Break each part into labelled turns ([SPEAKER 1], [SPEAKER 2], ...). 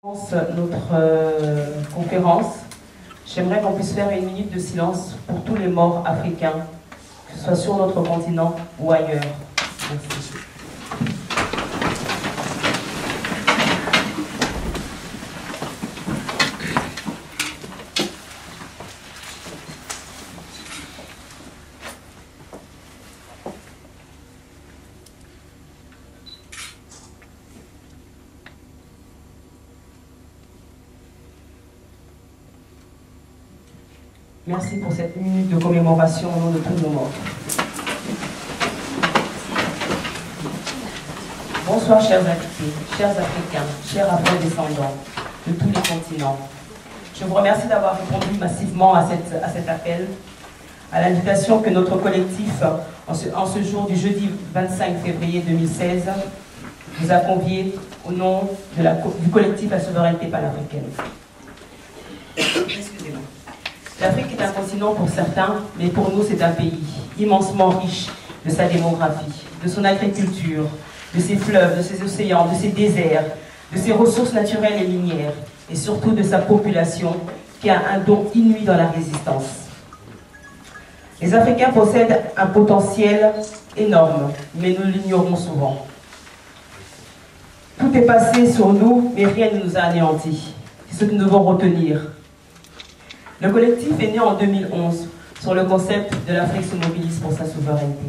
[SPEAKER 1] Notre conférence, j'aimerais qu'on puisse faire une minute de silence pour tous les morts africains, que ce soit sur notre continent ou ailleurs. Merci. Merci pour cette minute de commémoration au nom de tous nos morts. Bonsoir chers invités, chers Africains, chers Afro-descendants de tous les continents. Je vous remercie d'avoir répondu massivement à cet appel, à l'invitation que notre collectif, en ce jour du jeudi 25 février 2016, vous a convié au nom du collectif La Souveraineté Panafricaine. Excusez-moi. L'Afrique est un continent pour certains, mais pour nous c'est un pays immensement riche de sa démographie, de son agriculture, de ses fleuves, de ses océans, de ses déserts, de ses ressources naturelles et minières, et surtout de sa population qui a un don inouï dans la résistance. Les Africains possèdent un potentiel énorme, mais nous l'ignorons souvent. Tout est passé sur nous, mais rien ne nous a anéantis. C'est ce que nous devons retenir. Le collectif est né en 2011 sur le concept de l'Afrique se mobilise pour sa souveraineté.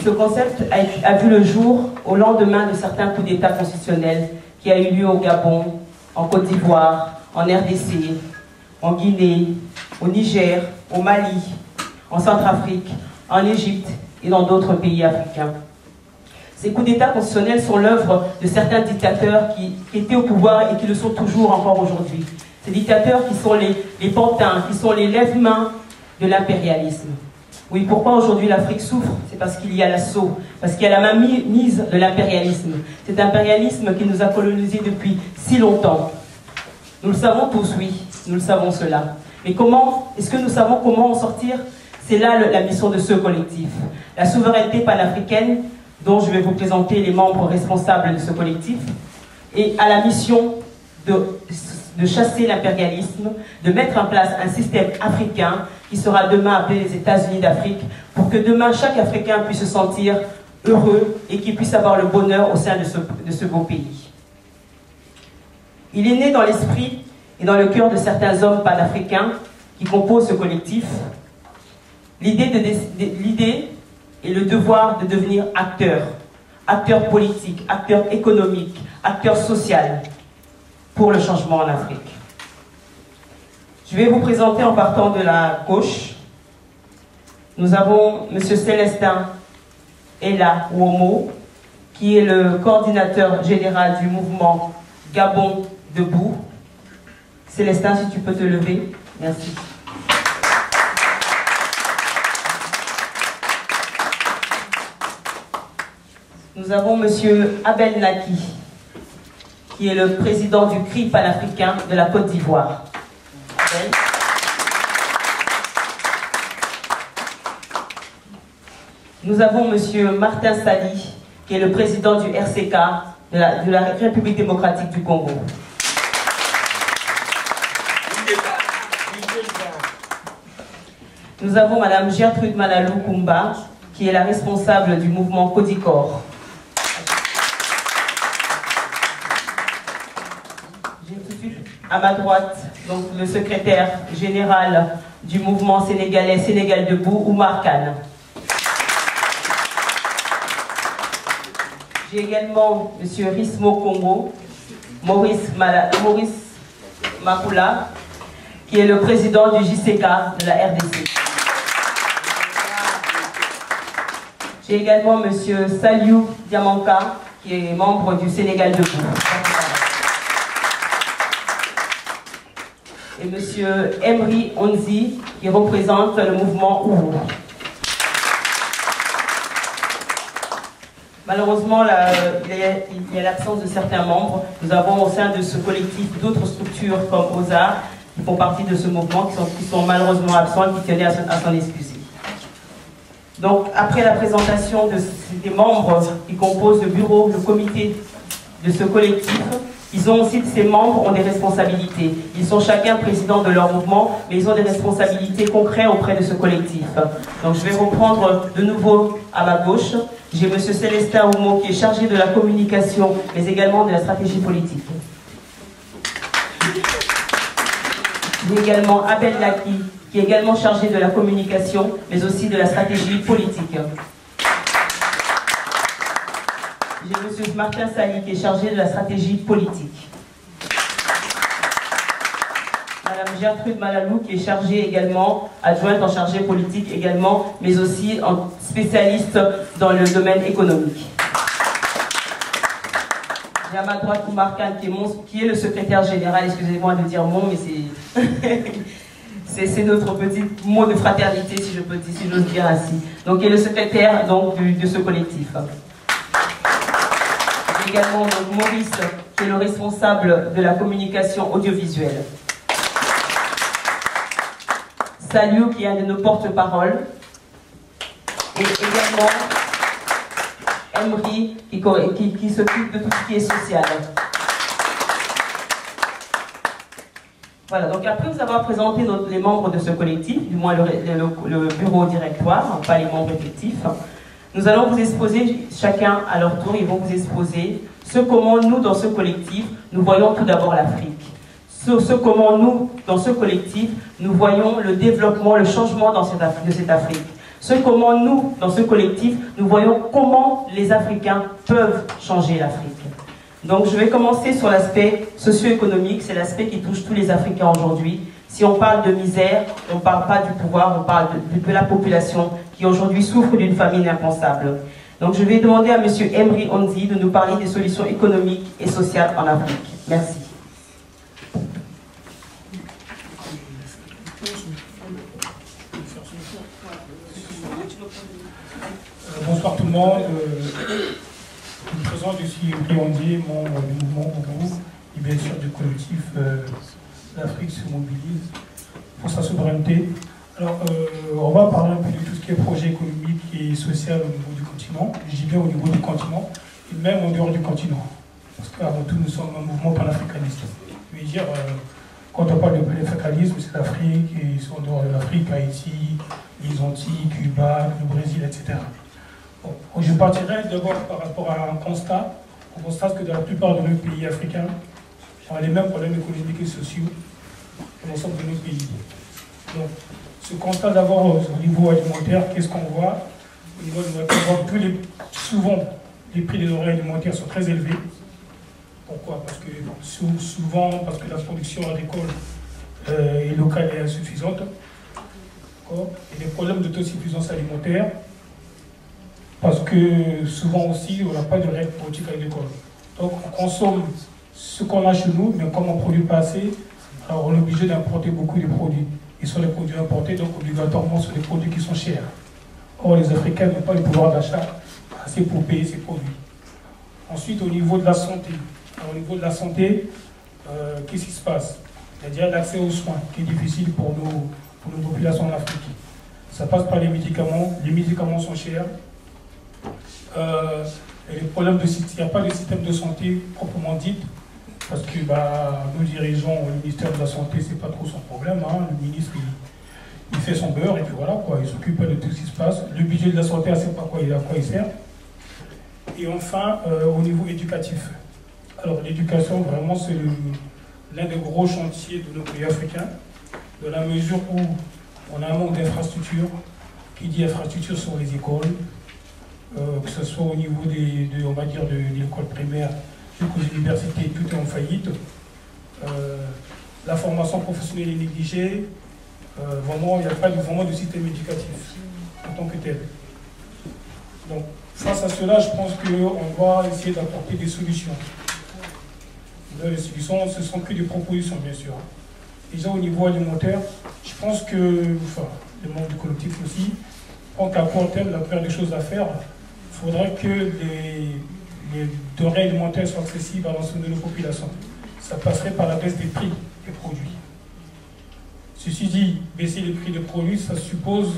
[SPEAKER 1] Ce concept a vu le jour au lendemain de certains coups d'État constitutionnels qui a eu lieu au Gabon, en Côte d'Ivoire, en RDC, en Guinée, au Niger, au Mali, en Centrafrique, en Égypte et dans d'autres pays africains. Ces coups d'État constitutionnels sont l'œuvre de certains dictateurs qui étaient au pouvoir et qui le sont toujours encore aujourd'hui. Ces dictateurs qui sont les pantins, qui sont les lève-mains de l'impérialisme. Oui, pourquoi aujourd'hui l'Afrique souffre? C'est parce qu'il y a l'assaut, parce qu'il y a la mainmise de l'impérialisme. Cet impérialisme qui nous a colonisés depuis si longtemps. Nous le savons tous, oui, nous le savons cela. Mais comment, est-ce que nous savons comment en sortir? C'est là la mission de ce collectif. La souveraineté panafricaine, dont je vais vous présenter les membres responsables de ce collectif, et à la mission de chasser l'impérialisme, de mettre en place un système africain qui sera demain appelé les États-Unis d'Afrique, pour que demain chaque Africain puisse se sentir heureux et qu'il puisse avoir le bonheur au sein de ce beau pays. Il est né dans l'esprit et dans le cœur de certains hommes panafricains qui composent ce collectif, l'idée et le devoir de devenir acteur politique, acteur économique, acteur social, pour le changement en Afrique. Je vais vous présenter en partant de la gauche. Nous avons M. Célestin Ella Ouomo, qui est le coordinateur général du mouvement Gabon Debout. Célestin, si tu peux te lever. Merci. Nous avons M. Abel Naki, qui est le président du CRI panafricain de la Côte d'Ivoire. Nous avons M. Martin Sali, qui est le président du RCK de la République démocratique du Congo. Nous avons Mme Gertrude Malalou Kumba, qui est la responsable du mouvement Codicor. À ma droite, donc le secrétaire général du mouvement sénégalais Sénégal Debout, Oumar Kane. J'ai également M. Rismo Congo, Maurice Makula, qui est le président du JCK de la RDC. J'ai également M. Saliou Diamanka, qui est membre du Sénégal Debout. Et M. Emri Onzi, qui représente le mouvement Ourou. Malheureusement, il y a l'absence de certains membres. Nous avons au sein de ce collectif d'autres structures comme OSA, qui font partie de ce mouvement, qui sont malheureusement absents et qui tenaient à s'en excuser. Donc, après la présentation des membres qui composent le bureau, le comité de ce collectif, ils ont aussi, ces membres ont des responsabilités. Ils sont chacun président de leur mouvement, mais ils ont des responsabilités concrètes auprès de ce collectif. Donc je vais reprendre de nouveau à ma gauche. J'ai M. Célestin Oumo qui est chargé de la communication, mais également de la stratégie politique. J'ai également Abel Laki, qui est également chargé de la communication, mais aussi de la stratégie politique. J'ai M. Martin Sali, qui est chargé de la stratégie politique. Madame Gertrude Malalou, qui est chargée également, adjointe en chargée politique également, mais aussi en spécialiste dans le domaine économique. J'ai à ma droite Oumar Khan, qui est le secrétaire général, excusez-moi de dire mon, mais c'est notre petit mot de fraternité, si j'ose dire ainsi. Donc, qui est le secrétaire donc, de ce collectif. J'ai également donc, Maurice, qui est le responsable de la communication audiovisuelle. Saliou, qui est un de nos porte-paroles. Et également Emery, qui s'occupe de tout ce qui est social. Voilà, donc après vous avoir présenté les membres de ce collectif, du moins le bureau directoire, pas les membres effectifs, nous allons vous exposer, chacun à leur tour, ils vont vous exposer comment nous, dans ce collectif, nous voyons tout d'abord l'Afrique. Comment nous, dans ce collectif, nous voyons le développement, le changement de cette Afrique. Comment nous, dans ce collectif, nous voyons comment les Africains peuvent changer l'Afrique. Donc je vais commencer sur l'aspect socio-économique, c'est l'aspect qui touche tous les Africains aujourd'hui. Si on parle de misère, on ne parle pas du pouvoir, on parle de la population qui aujourd'hui souffre d'une famine impensable. Donc je vais demander à M. Emery Onzi de nous parler des solutions économiques et sociales en Afrique. Merci.
[SPEAKER 2] Bonsoir tout le monde. Je me présente, je suis Emery Onzi, membre du mouvement Ougou, et bien sûr du collectif L'Afrique se mobilise pour sa souveraineté. Alors, on va parler un peu de tout ce qui est projet économique et social au niveau du continent. Je dis bien au niveau du continent, et même en dehors du continent. Parce qu'avant tout, nous sommes un mouvement panafricaniste. Je veux dire, quand on parle de panafricanisme, c'est l'Afrique, et en dehors de l'Afrique, Haïti, les Antilles, Cuba, le Brésil, etc. Bon, je partirai d'abord par rapport à un constat. On constate que dans la plupart de nos pays africains, on a les mêmes problèmes économiques et sociaux que l'ensemble de nos pays. Donc, ce constat d'abord au niveau alimentaire, qu'est-ce qu'on voit? Au niveau alimentaire, souvent, les prix des denrées alimentaires sont très élevés. Pourquoi? Parce que souvent, parce que la production agricole et locale est insuffisante. Et des problèmes d'autosuffisance alimentaire. Parce que souvent aussi, on n'a pas de règles politiques agricoles. Donc, on consomme ce qu'on a chez nous, mais comme on ne produit pas assez, alors on est obligé d'importer beaucoup de produits. Et sur les produits importés, donc obligatoirement sur les produits qui sont chers. Or, les Africains n'ont pas le pouvoir d'achat assez pour payer ces produits. Ensuite, au niveau de la santé. Alors, au niveau de la santé, qu'est-ce qui se passe? Il y a déjà l'accès aux soins qui est difficile pour nos populations en Afrique. Ça passe par les médicaments sont chers. Et les problèmes il n'y a pas de système de santé proprement dit, parce que nos dirigeants, le ministère de la Santé, c'est pas trop son problème. Hein. Le ministre, il fait son beurre et puis voilà, quoi. Il s'occupe pas de tout ce qui se passe. Le budget de la santé, on ne sait pas à quoi il sert. Et enfin, au niveau éducatif. Alors l'éducation, vraiment, c'est l'un des gros chantiers de nos pays africains, dans la mesure où on a un manque d'infrastructures. Qui dit infrastructures sur les écoles, que ce soit au niveau on va dire de l'école primaire jusqu'aux universités, tout est en faillite. La formation professionnelle est négligée. Vraiment, il n'y a pas vraiment de système éducatif en tant que tel. Donc, face à cela, je pense qu'on doit essayer d'apporter des solutions. Les solutions, ce ne sont que des propositions, bien sûr. Déjà, au niveau alimentaire, je pense que, les membres du collectif aussi, en qu'à court terme, la première des choses à faire, il faudrait que les denrées alimentaires soient accessibles à l'ensemble de nos populations. Ça passerait par la baisse des prix des produits. Ceci dit, baisser les prix des produits, ça suppose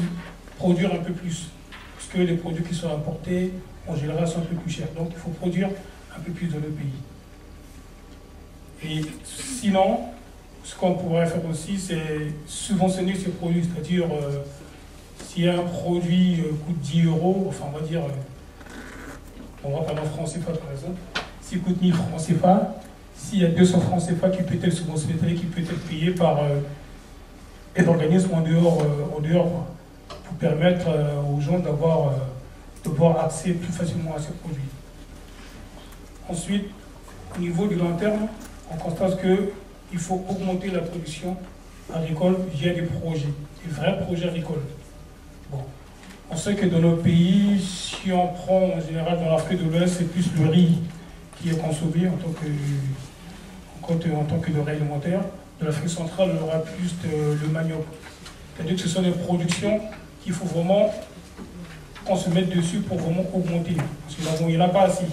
[SPEAKER 2] produire un peu plus. Parce que les produits qui sont importés, en général, sont un peu plus chers. Donc il faut produire un peu plus dans le pays. Et sinon, ce qu'on pourrait faire aussi, c'est subventionner ces produits, c'est-à-dire si un produit coûte 10 €, enfin on va dire, on va parler en francs CFA par exemple, s'il coûte 1000 francs CFA, s'il y a 200 francs CFA qui peut être subventionné, qui peut être payé par un organisme en dehors quoi, pour permettre aux gens de pouvoir accès plus facilement à ces produits. Ensuite, au niveau du long terme, on constate qu'il faut augmenter la production agricole via des projets, des vrais projets agricoles. Bon. On sait que dans nos pays, si on prend en général dans l'Afrique de l'Ouest, c'est plus le riz qui est consommé en tant que denrée alimentaire. De l'Afrique centrale, on aura plus le manioc. C'est-à-dire que ce sont des productions qu'il faut vraiment qu'on se mette dessus pour vraiment augmenter. Parce qu'il n'y en a pas assez.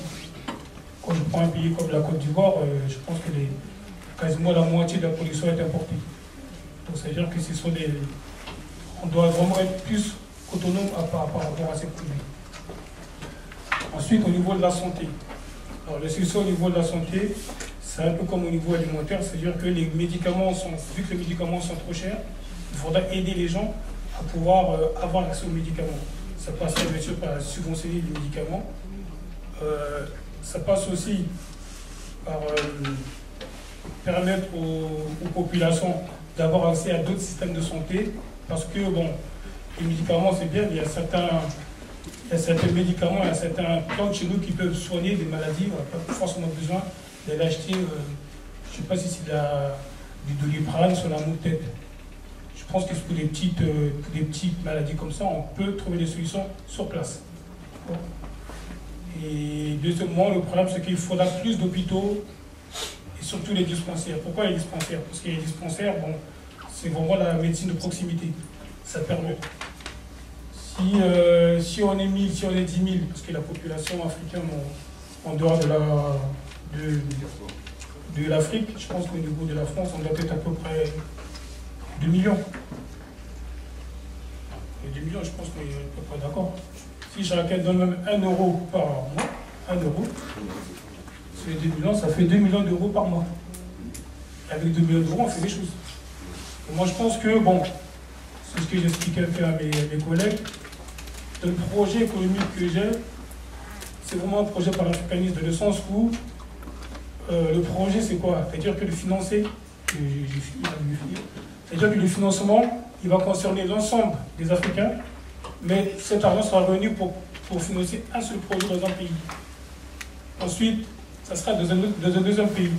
[SPEAKER 2] Quand je prends un pays comme la Côte d'Ivoire, je pense que quasiment la moitié de la production est importée. Donc ça veut dire que on doit vraiment être plus autonome par rapport à ces produits. Ensuite, au niveau de la santé. Alors, les solutions au niveau de la santé, c'est un peu comme au niveau alimentaire, c'est-à-dire que les médicaments vu que les médicaments sont trop chers, il faudra aider les gens à pouvoir avoir accès aux médicaments. Ça passerait bien sûr par subventionner les médicaments. Ça passe aussi par permettre aux populations d'avoir accès à d'autres systèmes de santé, parce que bon, les médicaments c'est bien, mais il y a certains médicaments, il y a certains plantes chez nous qui peuvent soigner des maladies, on n'a pas forcément besoin d'aller acheter, je ne sais pas si c'est du Doliprane sur la mou de tête. Je pense que pour des petites maladies comme ça, on peut trouver des solutions sur place. Bon. Et deuxièmement, le problème c'est qu'il faudra plus d'hôpitaux et surtout les dispensaires. Pourquoi les dispensaires? Parce que les dispensaires, bon, c'est vraiment la médecine de proximité. Ça permet. Si on est 1000, si on est 10 000, parce que la population africaine en dehors de l'Afrique, je pense qu'au niveau de la France, on doit être à peu près 2 millions. Et 2 millions, je pense qu'on est à peu près d'accord. Si chacun donne même 1 € par mois, 1 €, sur les 2 millions, ça fait 2 millions d'euros par mois. Avec 2 millions d'euros, on fait des choses. Et moi, je pense que, bon, c'est ce que j'expliquais un peu à mes collègues, le projet économique que j'ai, c'est vraiment un projet panafricaniste, dans le sens où le projet, c'est quoi? C'est-à-dire que le financer, c'est-à-dire que le financement, il va concerner l'ensemble des Africains, mais cet argent sera revenu pour financer un seul projet dans un pays. Ensuite, ça sera dans un deuxième pays.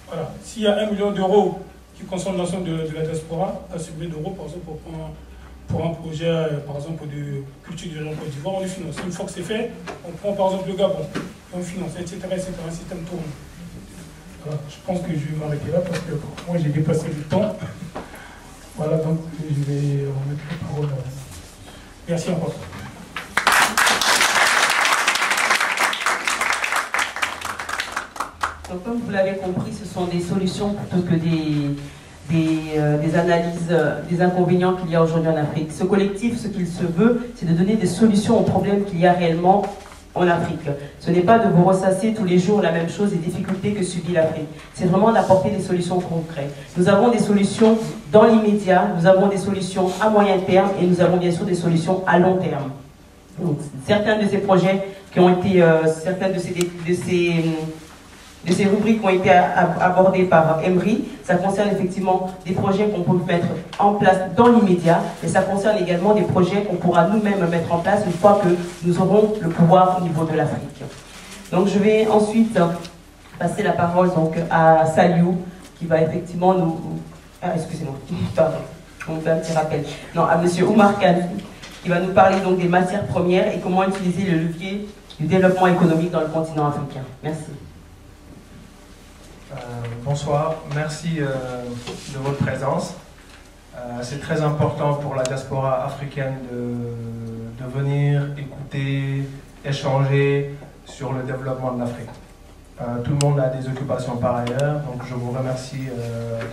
[SPEAKER 2] Voilà. S'il y a 1 million d'euros qui concerne l'ensemble de la diaspora, à ce million d'euros, par exemple, pour un projet, par exemple, de culture du riz en Côte d'Ivoire, on le finance. Une fois que c'est fait, on prend par exemple le Gabon, et on finance, etc., etc., un système tourne. Voilà. Je pense que je vais m'arrêter là parce que moi j'ai dépassé le temps. Voilà, donc je vais remettre la parole. Merci encore.
[SPEAKER 1] Donc, comme vous l'avez compris, ce sont des solutions plutôt que des analyses des inconvénients qu'il y a aujourd'hui en Afrique. Ce collectif, ce qu'il se veut, c'est de donner des solutions aux problèmes qu'il y a réellement en Afrique. Ce n'est pas de vous ressasser tous les jours la même chose, les difficultés que subit l'Afrique. C'est vraiment d'apporter des solutions concrètes. Nous avons des solutions dans l'immédiat, nous avons des solutions à moyen terme et nous avons bien sûr des solutions à long terme. Donc, certains de ces projets qui ont été, certaines de ces rubriques ont été abordées par Emery. Ça concerne effectivement des projets qu'on peut mettre en place dans l'immédiat, mais ça concerne également des projets qu'on pourra nous-mêmes mettre en place une fois que nous aurons le pouvoir au niveau de l'Afrique. Donc je vais ensuite passer la parole donc, à Saliou, qui va effectivement nous... Ah, excusez-moi, pardon, on fait un petit rappel. Non, à M. Oumar Kane, qui va nous parler donc des matières premières et comment utiliser le levier du développement économique dans le continent africain. Merci.
[SPEAKER 3] Bonsoir, merci de votre présence. C'est très important pour la diaspora africaine de venir écouter, échanger sur le développement de l'Afrique. Tout le monde a des occupations par ailleurs, donc je vous remercie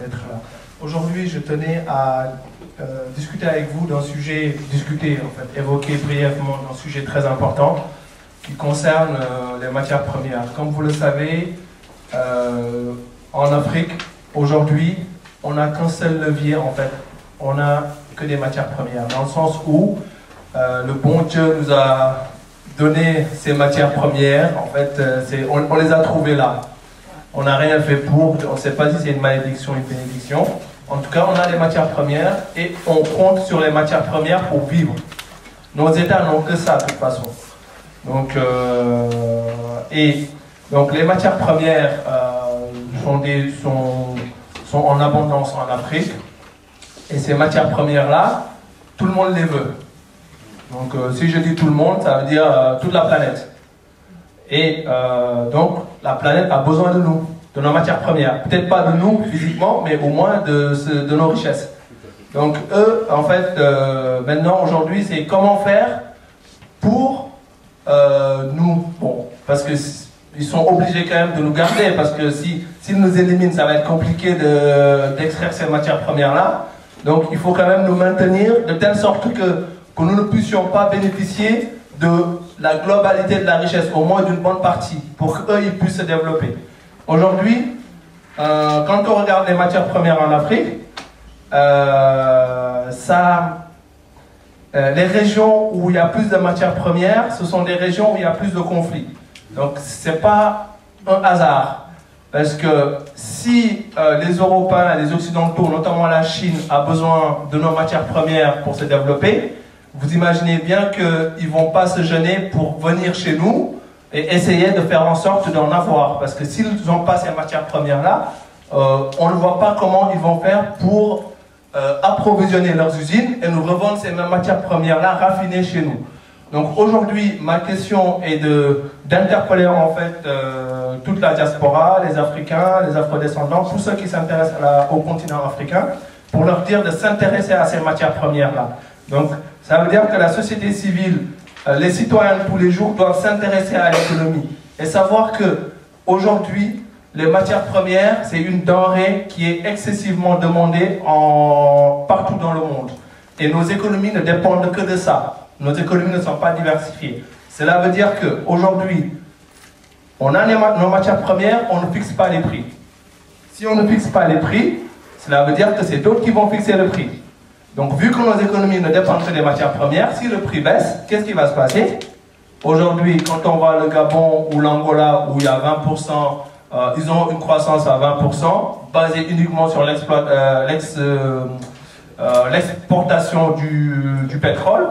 [SPEAKER 3] d'être là. Aujourd'hui, je tenais à discuter avec vous d'un sujet, évoquer brièvement d'un sujet très important qui concerne les matières premières. Comme vous le savez, en Afrique, aujourd'hui, on n'a qu'un seul levier en fait. On n'a que des matières premières, dans le sens où le bon Dieu nous a donné ces matières premières. En fait, on les a trouvées là. On n'a rien fait pour, on ne sait pas si c'est une malédiction ou une bénédiction. En tout cas, on a des matières premières et on compte sur les matières premières pour vivre. Nos États n'ont que ça de toute façon. Donc les matières premières sont en abondance en Afrique. Et ces matières premières-là, tout le monde les veut. Donc si je dis tout le monde, ça veut dire toute la planète. Et donc la planète a besoin de nous, de nos matières premières. Peut-être pas de nous physiquement, mais au moins de nos richesses. Donc eux, en fait, maintenant, aujourd'hui, c'est comment faire pour nous, bon, parce qu'ils sont obligés quand même de nous garder, parce que s'ils nous éliminent, ça va être compliqué d'extraire ces matières premières-là. Donc il faut quand même nous maintenir de telle sorte que nous ne puissions pas bénéficier de la globalité de la richesse, au moins d'une bonne partie, pour qu'eux, ils puissent se développer. Aujourd'hui, quand on regarde les matières premières en Afrique, les régions où il y a plus de matières premières, ce sont des régions où il y a plus de conflits. Donc ce n'est pas un hasard. Parce que si les Européens, les Occidentaux, notamment la Chine, a besoin de nos matières premières pour se développer, vous imaginez bien qu'ils ne vont pas se gêner pour venir chez nous et essayer de faire en sorte d'en avoir. Parce que s'ils n'ont pas ces matières premières-là, on ne voit pas comment ils vont faire pour approvisionner leurs usines et nous revendre ces mêmes matières premières-là raffinées chez nous. Donc aujourd'hui, ma question est d'interpeller en fait toute la diaspora, les Africains, les Afro-descendants, tous ceux qui s'intéressent au continent africain, pour leur dire de s'intéresser à ces matières premières-là. Donc ça veut dire que la société civile, les citoyens de tous les jours doivent s'intéresser à l'économie et savoir que aujourd'hui, les matières premières, c'est une denrée qui est excessivement demandée partout dans le monde. Et nos économies ne dépendent que de ça. Nos économies ne sont pas diversifiées. Cela veut dire qu'aujourd'hui, on a nos matières premières, on ne fixe pas les prix. Si on ne fixe pas les prix, cela veut dire que c'est d'autres qui vont fixer le prix. Donc vu que nos économies ne dépendent que des matières premières, si le prix baisse, qu'est-ce qui va se passer? Aujourd'hui, quand on va au Gabon ou l'Angola, où il y a 20%, ils ont une croissance à 20%, basée uniquement sur l'exportation du pétrole.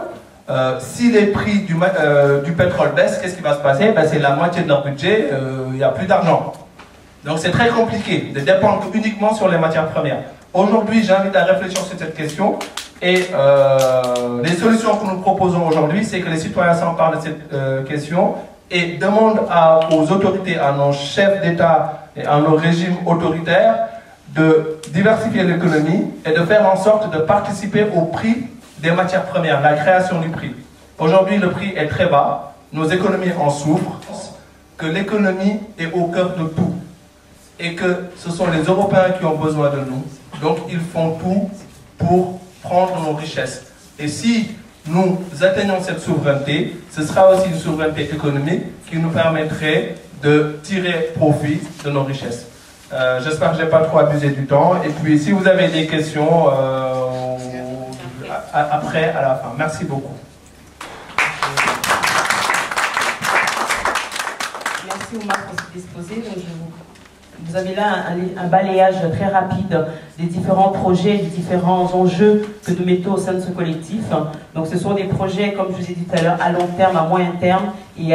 [SPEAKER 3] Si les prix du pétrole baissent, qu'est-ce qui va se passer? Ben, c'est la moitié de leur budget, il n'y a plus d'argent. Donc c'est très compliqué de dépendre uniquement sur les matières premières. Aujourd'hui, j'invite à réfléchir sur cette question et les solutions que nous proposons aujourd'hui, c'est que les citoyens s'emparent de cette question et demandent aux autorités, à nos chefs d'État et à nos régimes autoritaires de diversifier l'économie et de faire en sorte de participer au prix des matières premières, la création du prix. Aujourd'hui, le prix est très bas, nos économies en souffrent, que l'économie est au cœur de tout et que ce sont les Européens qui ont besoin de nous. Donc, ils font tout pour prendre nos richesses. Et si nous atteignons cette souveraineté, ce sera aussi une souveraineté économique qui nous permettrait de tirer profit de nos richesses. J'espère que je n'ai pas trop abusé du temps. Et puis, si vous avez des questions, après, à la fin. Merci beaucoup.
[SPEAKER 1] Merci Oumar pour cet exposé. Vous avez là un balayage très rapide des différents projets, des différents enjeux que nous mettons au sein de ce collectif. Donc ce sont des projets, comme je vous ai dit tout à l'heure, à long terme, à moyen terme et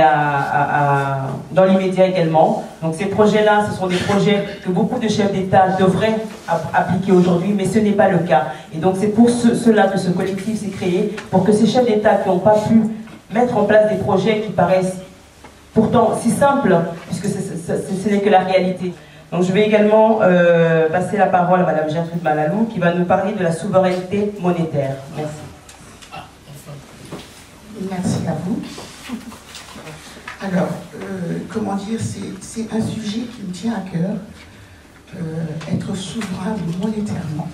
[SPEAKER 1] dans l'immédiat également. Donc ces projets-là, ce sont des projets que beaucoup de chefs d'État devraient appliquer aujourd'hui, mais ce n'est pas le cas. Et donc c'est pour cela que ce collectif s'est créé, pour que ces chefs d'État qui n'ont pas pu mettre en place des projets qui paraissent pourtant si simples, puisque ce n'est que la réalité. Donc je vais également passer la parole à Madame Gertrude Malalou qui va nous parler de la souveraineté monétaire. Merci.
[SPEAKER 4] Merci à vous. Alors, comment dire, c'est un sujet qui me tient à cœur, être souverain monétairement.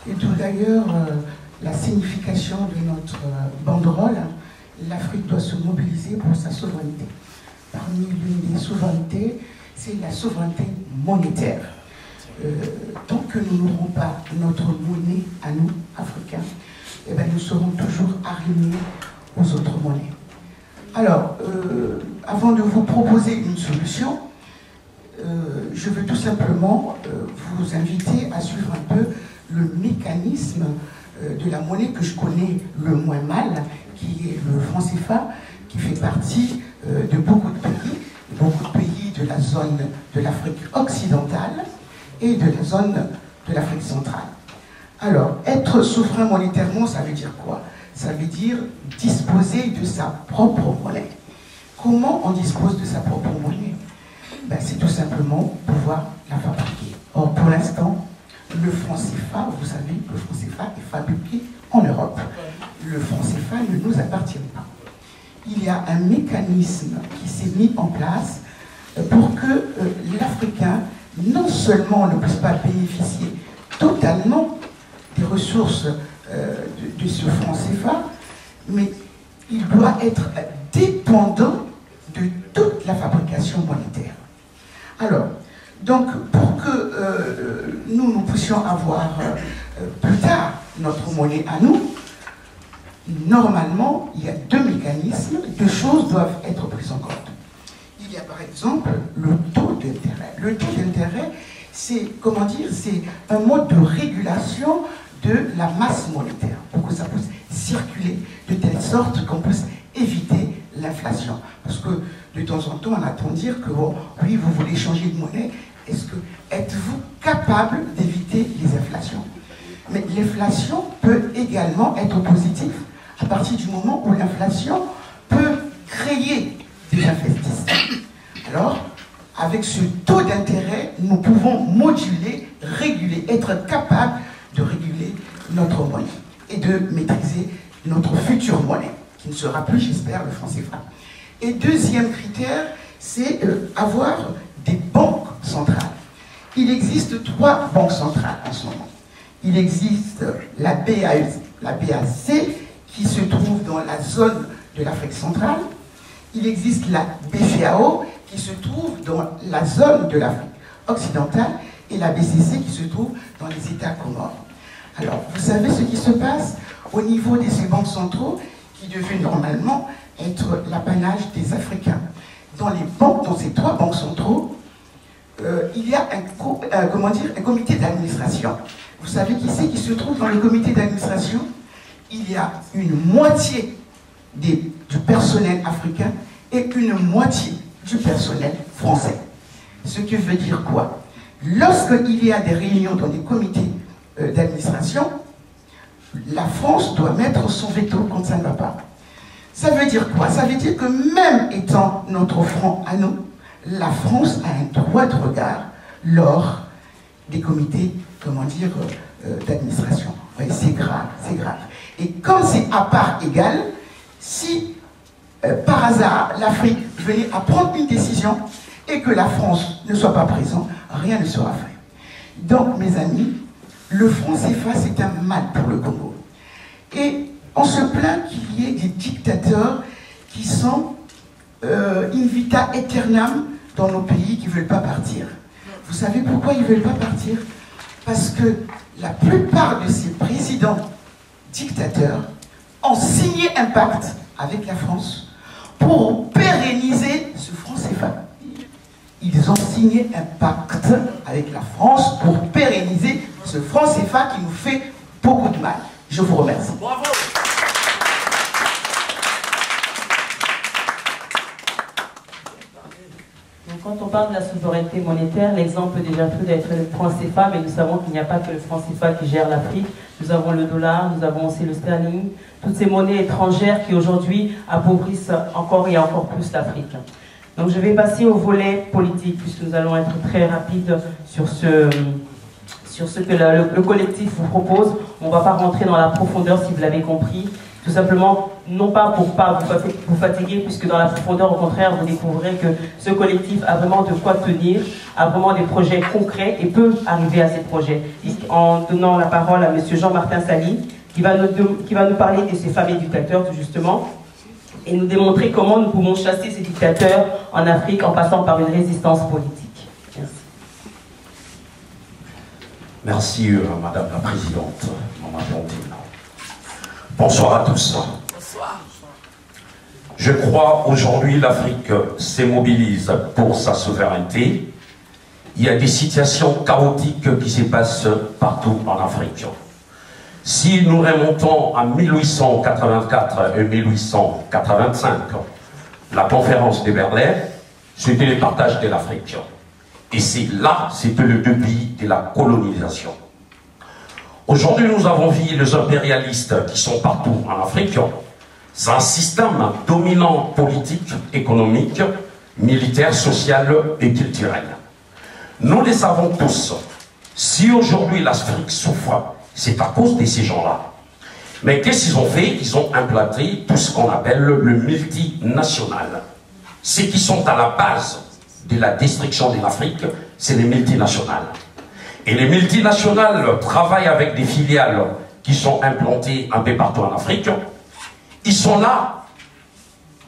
[SPEAKER 4] Et d'où d'ailleurs la signification de notre banderole, l'Afrique doit se mobiliser pour sa souveraineté. Parmi l'une des souverainetés, c'est la souveraineté monétaire. tant que nous n'aurons pas notre monnaie à nous, Africains, eh bien, nous serons toujours arrimés aux autres monnaies. Alors, avant de vous proposer une solution, je veux tout simplement vous inviter à suivre un peu le mécanisme de la monnaie que je connais le moins mal, qui est le franc CFA, qui fait partie de beaucoup de pays de la zone de l'Afrique occidentale et de la zone de l'Afrique centrale. Alors, être souverain monétairement, ça veut dire quoi? Ça veut dire disposer de sa propre monnaie. Comment on dispose de sa propre monnaie? Ben, c'est tout simplement pouvoir la fabriquer. Or, pour l'instant, le franc CFA, vous savez, le franc CFA est fabriqué en Europe. Le franc CFA ne nous appartient pas. Il y a un mécanisme qui s'est mis en place pour que l'Africain, non seulement ne puisse pas bénéficier totalement des ressources de ce franc CFA, mais il doit être dépendant de toute la fabrication monétaire. Alors, donc, pour que nous puissions avoir plus tard notre monnaie à nous, normalement, il y a deux mécanismes, deux choses doivent être prises en compte. Il y a par exemple le taux d'intérêt. Le taux d'intérêt, c'est, comment dire, c'est un mode de régulation de la masse monétaire, pour que ça puisse circuler de telle sorte qu'on puisse éviter l'inflation. Parce que de temps en temps, on entend dire que, bon, oui, vous voulez changer de monnaie, êtes-vous capable d'éviter les inflations? Mais l'inflation peut également être positive à partir du moment où l'inflation peut créer des investissements. Alors, avec ce taux d'intérêt, nous pouvons moduler, réguler, être capable de réguler notre monnaie et de maîtriser notre future monnaie, qui ne sera plus, j'espère, le franc CFA. Et deuxième critère, c'est avoir des banques centrales. Il existe 3 banques centrales en ce moment. Il existe la BAC qui se trouve dans la zone de l'Afrique centrale. Il existe la BCEAO qui se trouve dans la zone de l'Afrique occidentale et la BCC qui se trouve dans les États Comores. Alors, vous savez ce qui se passe au niveau de ces banques centraux qui devaient normalement être l'apanage des Africains. Dans ces 3 banques centraux, il y a un comité d'administration. Vous savez qui c'est qui se trouve dans le comité d'administration? Il y a une moitié du personnel africain et une moitié du personnel français. Ce qui veut dire quoi? Lorsqu'il y a des réunions dans des comités d'administration, la France doit mettre son veto quand ça ne va pas. Ça veut dire quoi? Ça veut dire que même étant notre franc à nous, la France a un droit de regard lors des comités, comment dire, d'administration. C'est grave, c'est grave. Et comme c'est à part égale, si par hasard l'Afrique venait à prendre une décision et que la France ne soit pas présente, rien ne sera fait. Donc, mes amis, le franc CFA, c'est un mal pour le Congo. Et on se plaint qu'il y ait des dictateurs qui sont in vita aeternam dans nos pays qui ne veulent pas partir. Vous savez pourquoi ils ne veulent pas partir? Parce que la plupart de ces présidents dictateurs ont signé un pacte avec la France pour pérenniser ce franc CFA. Ils ont signé un pacte avec la France pour pérenniser ce franc CFA qui nous fait beaucoup de mal. Je vous remercie.
[SPEAKER 5] Bravo.
[SPEAKER 1] Donc, quand on parle de la souveraineté monétaire, l'exemple déjà pris d'être le franc CFA, mais nous savons qu'il n'y a pas que le franc CFA qui gère l'Afrique. Nous avons le dollar, nous avons aussi le sterling, toutes ces monnaies étrangères qui aujourd'hui appauvrissent encore et encore plus l'Afrique. Donc je vais passer au volet politique, puisque nous allons être très rapides sur ce que le collectif vous propose. On ne va pas rentrer dans la profondeur, si vous l'avez compris. Tout simplement, non pas pour pas vous fatiguer, puisque dans la profondeur, au contraire, vous découvrirez que ce collectif a vraiment de quoi tenir, a vraiment des projets concrets et peut arriver à ces projets. En donnant la parole à M. Jean-Martin Sali, qui va nous parler de ces femmes éducateurs, tout justement, et nous démontrer comment nous pouvons chasser ces dictateurs en Afrique en passant par une résistance politique. Merci.
[SPEAKER 5] Merci, Madame la Présidente, Maman Blondine. Bonsoir à tous.
[SPEAKER 6] Bonsoir.
[SPEAKER 5] Je crois aujourd'hui l'Afrique se mobilise pour sa souveraineté. Il y a des situations chaotiques qui se passent partout en Afrique. Si nous remontons à 1884 et 1885, la conférence de Berlin, c'était le partage de l'Afrique. Et c'est là, c'était le début de la colonisation. Aujourd'hui, nous avons vu les impérialistes qui sont partout en Afrique. C'est un système dominant politique, économique, militaire, social et culturel. Nous le savons tous. Si aujourd'hui l'Afrique souffre, c'est à cause de ces gens-là. Mais qu'est-ce qu'ils ont fait? Ils ont implanté tout ce qu'on appelle le multinational. Ceux qui sont à la base de la destruction de l'Afrique, c'est les multinationales. Et les multinationales travaillent avec des filiales qui sont implantées un peu partout en Afrique. Ils sont là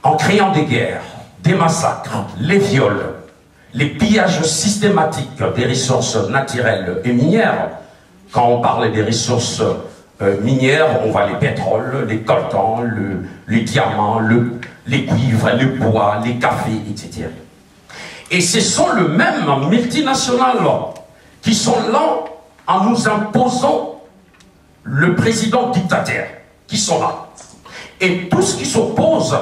[SPEAKER 5] en créant des guerres, des massacres, les viols, les pillages systématiques des ressources naturelles et minières. Quand on parle des ressources minières, on voit les pétroles, les coltans, les diamants, les cuivres, le bois, les cafés, etc. Et ce sont les mêmes multinationales qui sont là en nous imposant le président dictateur, qui sont là. Et tous qui s'opposent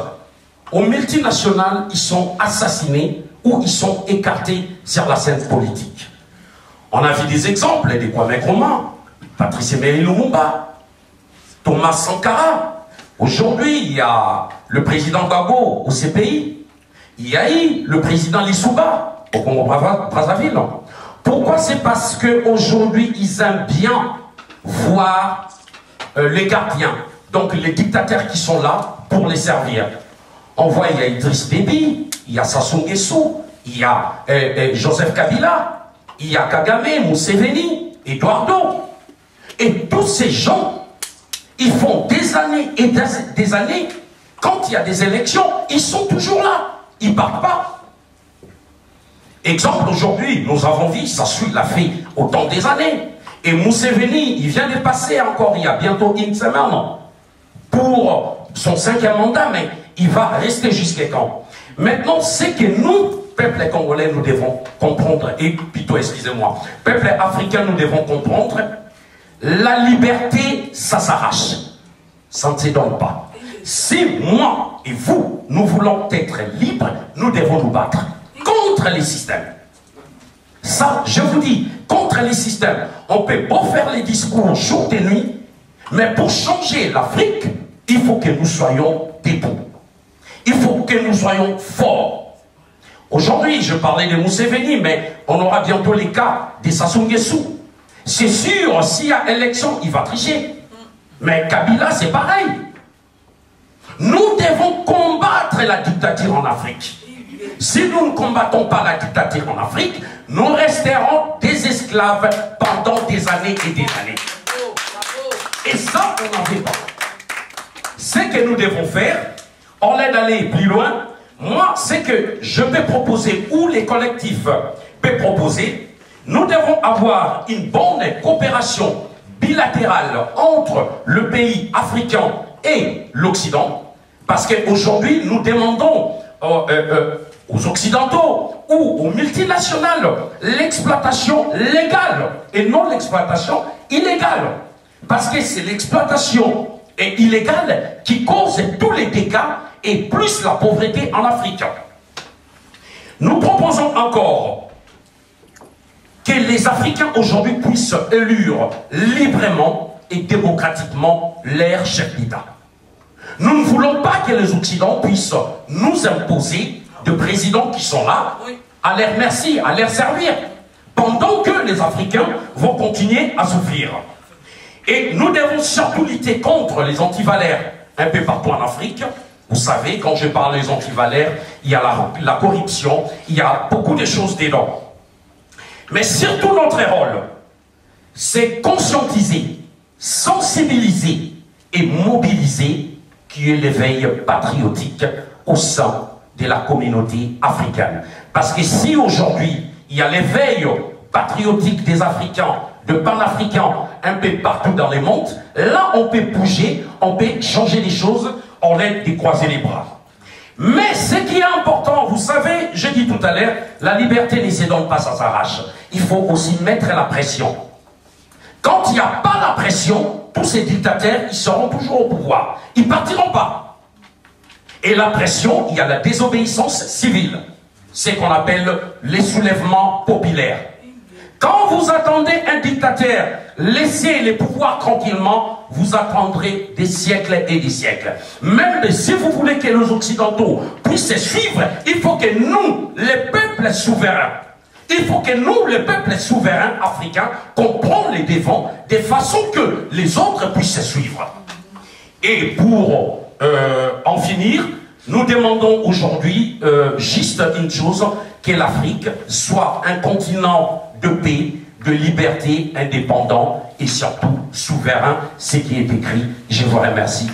[SPEAKER 5] aux multinationales, ils sont assassinés ou ils sont écartés sur la scène politique. On a vu des exemples, des Kwame Nkrumah, Patrice Emery Lumumba, Thomas Sankara. Aujourd'hui, il y a le président Gbagbo au CPI. Il y a eu le président Lissouba au Congo-Brazzaville. Pourquoi? C'est parce qu'aujourd'hui, ils aiment bien voir les gardiens, donc les dictateurs qui sont là pour les servir. On voit, il y a Idriss Déby, il y a Sassou Nguesso, il y a Joseph Kabila, il y a Kagame, Museveni, Eduardo. Et tous ces gens, ils font des années et des années, quand il y a des élections, ils sont toujours là. Ils ne partent pas. Exemple, aujourd'hui, nous avons vu, Sassou l'a fait autant des années. Et Museveni, il vient de passer encore, il y a bientôt une semaine, pour son 5e mandat, mais il va rester jusqu'à quand? Maintenant, c'est que nous, peuple congolais, nous devons comprendre, et plutôt, excusez-moi, peuple africain, nous devons comprendre, la liberté, ça s'arrache. Ça ne se donne pas. Si moi et vous, nous voulons être libres, nous devons nous battre contre les systèmes. Ça, je vous dis, contre les systèmes. On peut pas faire les discours jour et nuit, mais pour changer l'Afrique, il faut que nous soyons debout. Il faut que nous soyons forts. Aujourd'hui, je parlais de Museveni, mais on aura bientôt les cas de Sassou Nguesso. C'est sûr, s'il y a élection, il va tricher. Mais Kabila, c'est pareil. Nous devons combattre la dictature en Afrique. Si nous ne combattons pas la dictature en Afrique, nous resterons des esclaves pendant des années et des années. Et ça, on n'en fait pas. Ce que nous devons faire, au lieu d'aller plus loin, moi, c'est que je peux proposer, ou les collectifs peuvent proposer, nous devons avoir une bonne coopération bilatérale entre le pays africain et l'Occident, parce qu'aujourd'hui, nous demandons aux Occidentaux ou aux multinationales l'exploitation légale et non l'exploitation illégale. Parce que c'est l'exploitation illégale qui cause tous les dégâts et plus la pauvreté en Afrique. Nous proposons encore que les Africains aujourd'hui puissent élire librement et démocratiquement leur chef d'État. Nous ne voulons pas que les Occidentaux puissent nous imposer de présidents qui sont là, à leur merci, à leur servir, pendant que les Africains vont continuer à souffrir. Et nous devons surtout lutter contre les antivalaires un peu partout en Afrique. Vous savez, quand je parle des antivalaires, il y a la corruption, il y a beaucoup de choses dedans. Mais surtout notre rôle, c'est conscientiser, sensibiliser et mobiliser qui est l'éveil patriotique au sein de la communauté africaine. Parce que si aujourd'hui, il y a l'éveil patriotique des Africains de panafricains un peu partout dans le monde, là on peut bouger, on peut changer les choses, on aide de croiser les bras. Mais ce qui est important, vous savez, je dis tout à l'heure, la liberté ne se donne pas, ça s'arrache. Il faut aussi mettre la pression. Quand il n'y a pas la pression, tous ces dictateurs, ils seront toujours au pouvoir. Ils ne partiront pas. Et la pression, il y a la désobéissance civile. C'est ce qu'on appelle les soulèvements populaires. Quand vous attendez un dictateur laisser les pouvoirs tranquillement, vous attendrez des siècles et des siècles. Même si vous voulez que les Occidentaux puissent suivre, il faut que nous, les peuples souverains, il faut que nous, les peuples souverains africains, comprenions les devants de façon que les autres puissent suivre. Et pour en finir, nous demandons aujourd'hui juste une chose, que l'Afrique soit un continent de paix, de liberté, indépendant et surtout souverain, ce qui est écrit. Je vous remercie.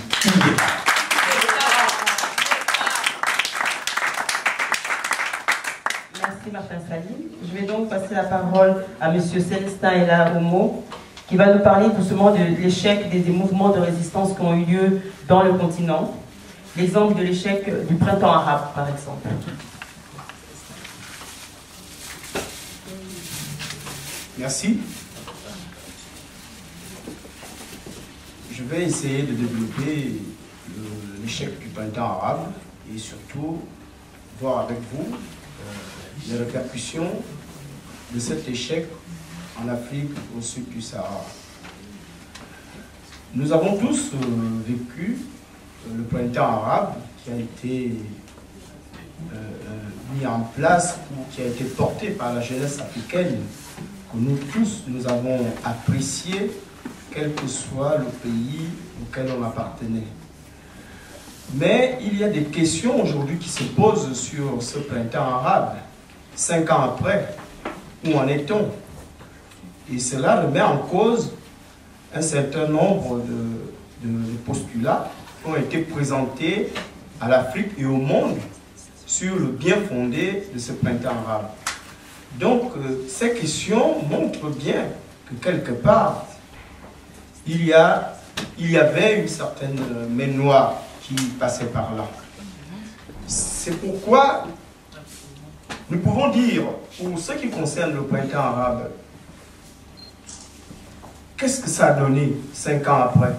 [SPEAKER 1] Merci Martin Salim. Je vais donc passer la parole à M. Célestin Ella Homo, qui va nous parler doucement de l'échec des mouvements de résistance qui ont eu lieu dans le continent. L'exemple de l'échec du printemps arabe, par exemple.
[SPEAKER 6] Merci. Je vais essayer de développer l'échec du printemps arabe et surtout voir avec vous les répercussions de cet échec en Afrique au sud du Sahara. Nous avons tous vécu le printemps arabe qui a été mis en place ou qui a été porté par la jeunesse africaine, que nous tous nous avons apprécié, quel que soit le pays auquel on appartenait. Mais il y a des questions aujourd'hui qui se posent sur ce printemps arabe. 5 ans après, où en est-on? Et cela remet en cause un certain nombre de postulats qui ont été présentés à l'Afrique et au monde sur le bien fondé de ce printemps arabe. Donc, ces questions montrent bien que quelque part, il y avait une certaine main noire qui passait par là. C'est pourquoi nous pouvons dire, pour ce qui concerne le printemps arabe, qu'est-ce que ça a donné 5 ans après?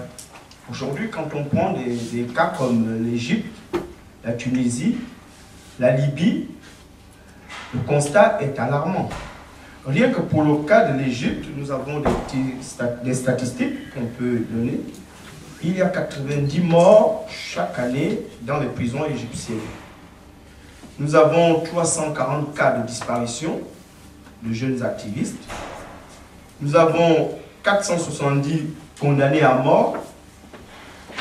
[SPEAKER 6] Aujourd'hui, quand on prend des cas comme l'Égypte, la Tunisie, la Libye, le constat est alarmant. Rien que pour le cas de l'Égypte, nous avons des statistiques qu'on peut donner. Il y a 90 morts chaque année dans les prisons égyptiennes. Nous avons 340 cas de disparition de jeunes activistes. Nous avons 470 condamnés à mort,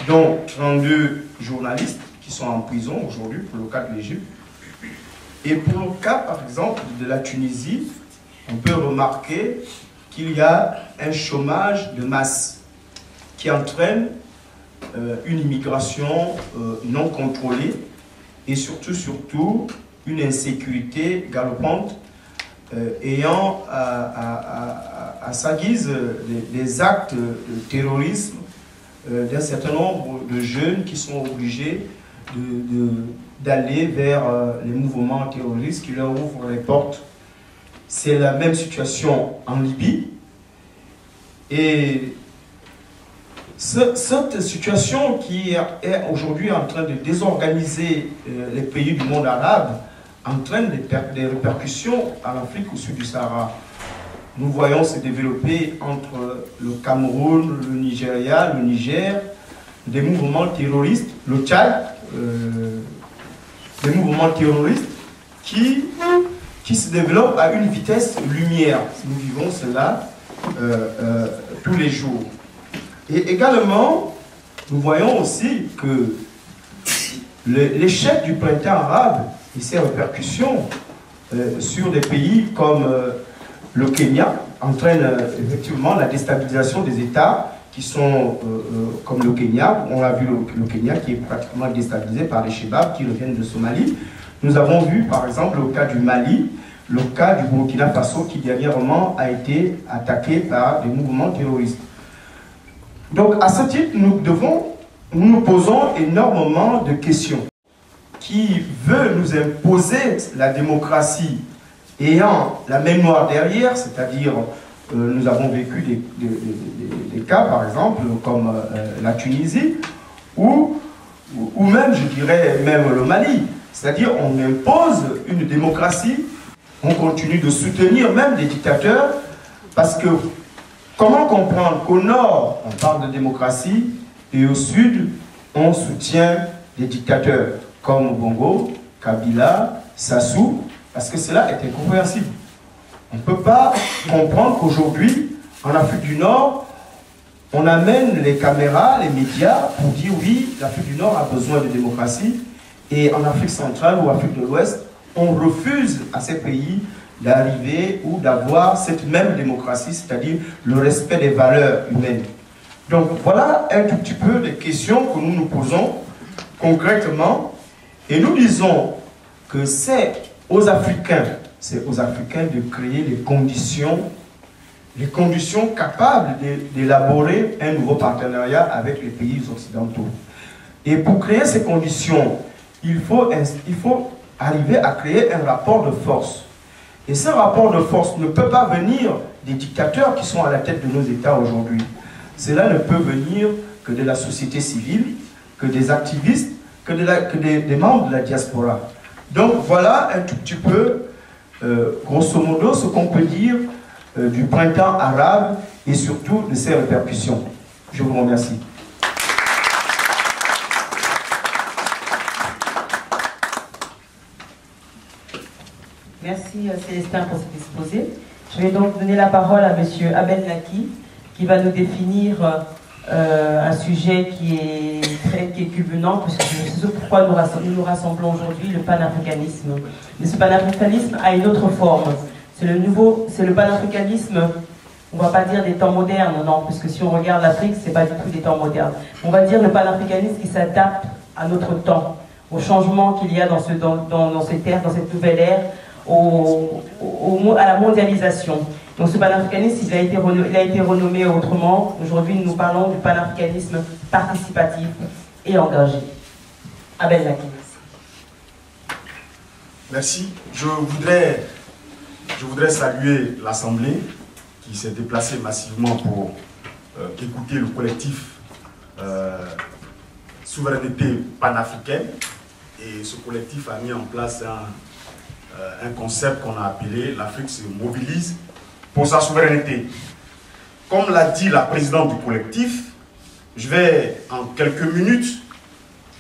[SPEAKER 6] dont 32 journalistes qui sont en prison aujourd'hui pour le cas de l'Égypte. Et pour le cas, par exemple, de la Tunisie, on peut remarquer qu'il y a un chômage de masse qui entraîne une immigration non contrôlée et surtout une insécurité galopante ayant à sa guise des actes de terrorisme d'un certain nombre de jeunes qui sont obligés d'aller vers les mouvements terroristes qui leur ouvrent les portes. C'est la même situation en Libye. Et cette situation qui est aujourd'hui en train de désorganiser les pays du monde arabe entraîne des répercussions en Afrique au sud du Sahara. Nous voyons se développer entre le Cameroun, le Nigeria, le Niger, des mouvements terroristes, le Tchad, des mouvements terroristes qui se développent à une vitesse lumière. Nous vivons cela tous les jours. Et également, nous voyons aussi que l'échec du printemps arabe et ses répercussions sur des pays comme le Kenya entraîne effectivement la déstabilisation des États qui sont comme le Kenya. On a vu le Kenya qui est pratiquement déstabilisé par les Chebabs qui reviennent de Somalie. Nous avons vu par exemple au cas du Mali le cas du Burkina Faso qui dernièrement a été attaqué par des mouvements terroristes. Donc à ce titre, nous posons énormément de questions. Qui veut nous imposer la démocratie ayant la mémoire derrière, c'est-à-dire nous avons vécu des cas par exemple comme la Tunisie ou même je dirais même le Mali, c'est-à-dire on impose une démocratie, on continue de soutenir même des dictateurs parce que comment comprendre qu'au nord on parle de démocratie et au sud on soutient des dictateurs comme Bongo, Kabila, Sassou, parce que cela est incompréhensible. On ne peut pas comprendre qu'aujourd'hui, en Afrique du Nord, on amène les caméras, les médias pour dire oui, l'Afrique du Nord a besoin de démocratie, et en Afrique centrale ou Afrique de l'Ouest, on refuse à ces pays d'arriver ou d'avoir cette même démocratie, c'est-à-dire le respect des valeurs humaines. Donc voilà un tout petit peu les questions que nous nous posons concrètement. Et nous disons que c'est aux Africains de créer les conditions capables d'élaborer un nouveau partenariat avec les pays occidentaux. Et pour créer ces conditions, il faut arriver à créer un rapport de force. Et ce rapport de force ne peut pas venir des dictateurs qui sont à la tête de nos États aujourd'hui. Cela ne peut venir que de la société civile, que des activistes, que des membres de la diaspora. Donc voilà un tout petit peu, grosso modo, ce qu'on peut dire du printemps arabe et surtout de ses répercussions. Je vous remercie.
[SPEAKER 1] Merci Célestin pour cet exposé. Je vais donc donner la parole à M. Abel Naki qui va nous définir un sujet qui est culminant, puisque c'est ce pourquoi nous nous rassemblons aujourd'hui, le panafricanisme. Mais ce panafricanisme a une autre forme. C'est le panafricanisme, on ne va pas dire des temps modernes, non, parce que si on regarde l'Afrique, ce n'est pas du tout des temps modernes. On va dire le panafricanisme qui s'adapte à notre temps, au changement qu'il y a dans cette ère, dans cette nouvelle ère, à la mondialisation. Donc ce panafricanisme, il a été renommé autrement. Aujourd'hui, nous parlons du panafricanisme participatif et engagé. Abel Naki.
[SPEAKER 7] Merci. Je voudrais saluer l'Assemblée qui s'est déplacée massivement pour écouter le collectif Souveraineté panafricaine. Et ce collectif a mis en place un concept qu'on a appelé « L'Afrique se mobilise pour sa souveraineté ». Comme l'a dit la présidente du collectif, je vais en quelques minutes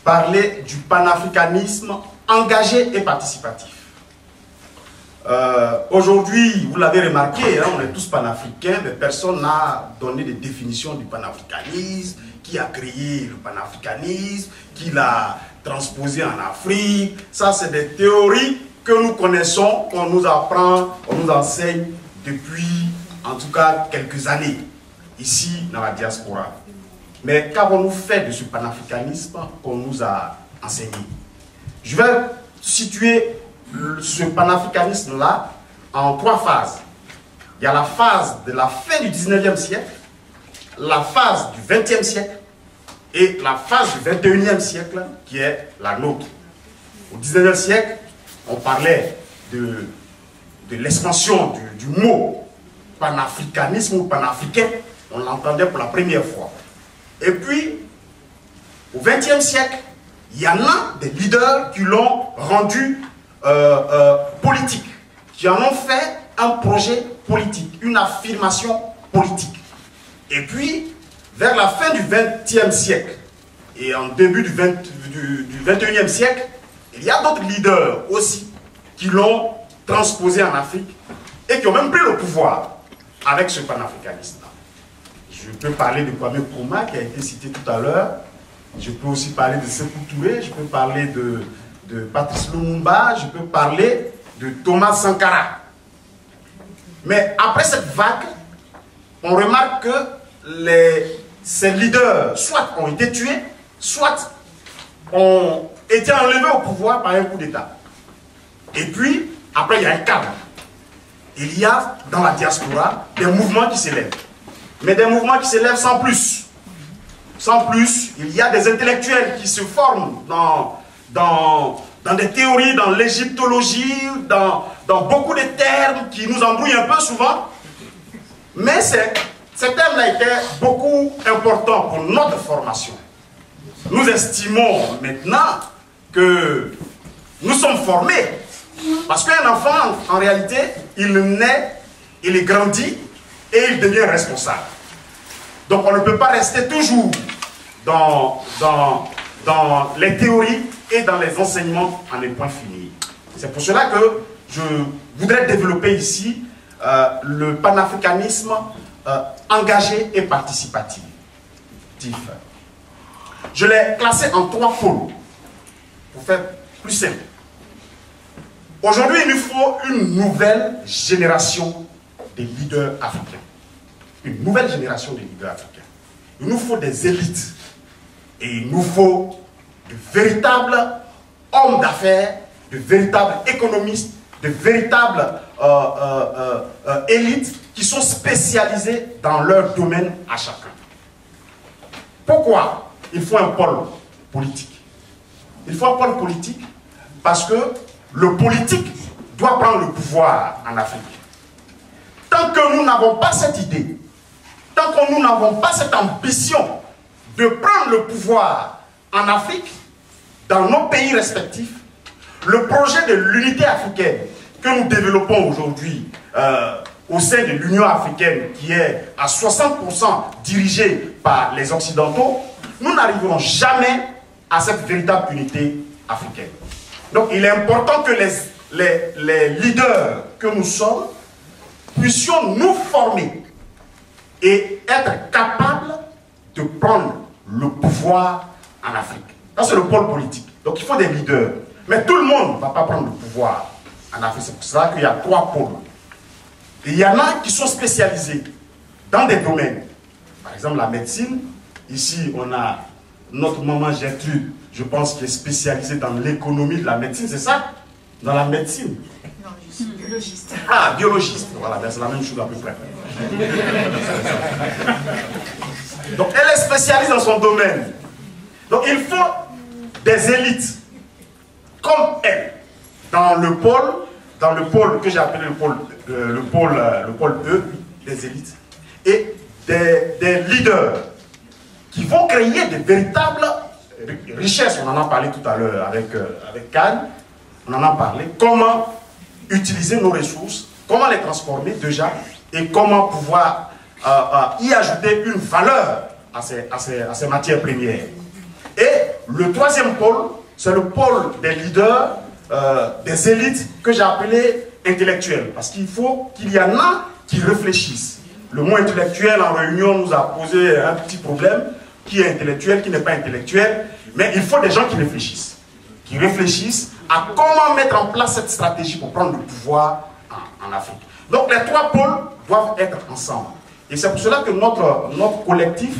[SPEAKER 7] parler du panafricanisme engagé et participatif. Aujourd'hui, vous l'avez remarqué, hein, on est tous panafricains, mais personne n'a donné de définition du panafricanisme, qui a créé le panafricanisme, qui l'a transposé en Afrique. Ça, c'est des théories que nous connaissons, qu'on nous apprend, qu'on nous enseigne depuis, en tout cas, quelques années, ici, dans la diaspora. Mais qu'avons-nous fait de ce panafricanisme qu'on nous a enseigné? Je vais situer ce panafricanisme-là en 3 phases. Il y a la phase de la fin du 19e siècle, la phase du 20e siècle et la phase du 21e siècle qui est la nôtre. Au 19e siècle, on parlait de l'expansion du mot panafricanisme ou panafricain, on l'entendait pour la première fois. Et puis, au 20e siècle, il y en a des leaders qui l'ont rendu politique, qui en ont fait un projet politique, une affirmation politique. Et puis, vers la fin du 20e siècle et en début du 21e siècle, il y a d'autres leaders aussi qui l'ont transposé en Afrique et qui ont même pris le pouvoir avec ce panafricanisme-là. Je peux parler de Kwame Nkrumah qui a été cité tout à l'heure. Je peux aussi parler de Sékou Touré, je peux parler de Patrice Lumumba, je peux parler de Thomas Sankara. Mais après cette vague, on remarque que ces leaders soit ont été tués, soit ont été enlevés au pouvoir par un coup d'État. Et puis, après, il y a un calme. il y a dans la diaspora des mouvements qui s'élèvent. Mais des mouvements qui s'élèvent sans plus. Sans plus, il y a des intellectuels qui se forment dans des théories, dans l'égyptologie, dans beaucoup de termes qui nous embrouillent un peu souvent. Mais ces termes-là étaient beaucoup importants pour notre formation. Nous estimons maintenant que nous sommes formés. Parce qu'un enfant, en réalité, il naît, il grandit et il devient responsable. Donc on ne peut pas rester toujours dans les théories et dans les enseignements en un point fini. C'est pour cela que je voudrais développer ici le panafricanisme engagé et participatif. Je l'ai classé en 3 pôles, pour faire plus simple. Aujourd'hui, il nous faut une nouvelle génération de leaders africains. Une nouvelle génération de leaders africains. Il nous faut des élites. Et il nous faut de véritables hommes d'affaires, de véritables économistes, de véritables élites qui sont spécialisées dans leur domaine à chacun. Pourquoi il faut un pôle politique? Il faut un pôle politique parce que le politique doit prendre le pouvoir en Afrique. Tant que nous n'avons pas cette idée, tant que nous n'avons pas cette ambition de prendre le pouvoir en Afrique, dans nos pays respectifs, le projet de l'unité africaine que nous développons aujourd'hui au sein de l'Union africaine, qui est à 60% dirigée par les Occidentaux, nous n'arriverons jamais à cette véritable unité africaine. Donc il est important que les leaders que nous sommes puissions nous former et être capables de prendre le pouvoir en Afrique. Ça, c'est le pôle politique. Donc il faut des leaders. Mais tout le monde ne va pas prendre le pouvoir en Afrique. C'est pour ça qu'il y a 3 pôles. Et il y en a qui sont spécialisés dans des domaines. Par exemple, la médecine. Ici, on a notre maman Gertrude, je pense, qui est spécialisée dans l'économie de la médecine. C'est ça? Dans la médecine?
[SPEAKER 8] Non, je suis biologiste.
[SPEAKER 7] Ah, biologiste. Voilà, c'est la même chose à peu près. Donc, elle est spécialisée dans son domaine. Donc, il faut des élites comme elle dans le pôle que j'ai appelé le pôle E, des élites, et des leaders qui vont créer de véritables richesses. On en a parlé tout à l'heure avec Khan. On en a parlé. Comment utiliser nos ressources, comment les transformer déjà, et comment pouvoir y ajouter une valeur à ces matières premières. Et le 3e pôle, c'est le pôle des leaders, des élites que j'ai appelé intellectuels. Parce qu'il faut qu'il y en a qui réfléchissent. Le mot intellectuel en réunion nous a posé un petit problème. Qui est intellectuel, qui n'est pas intellectuel. Mais il faut des gens qui réfléchissent. Qui réfléchissent à comment mettre en place cette stratégie pour prendre le pouvoir en Afrique. Donc les 3 pôles doivent être ensemble. Et c'est pour cela que notre collectif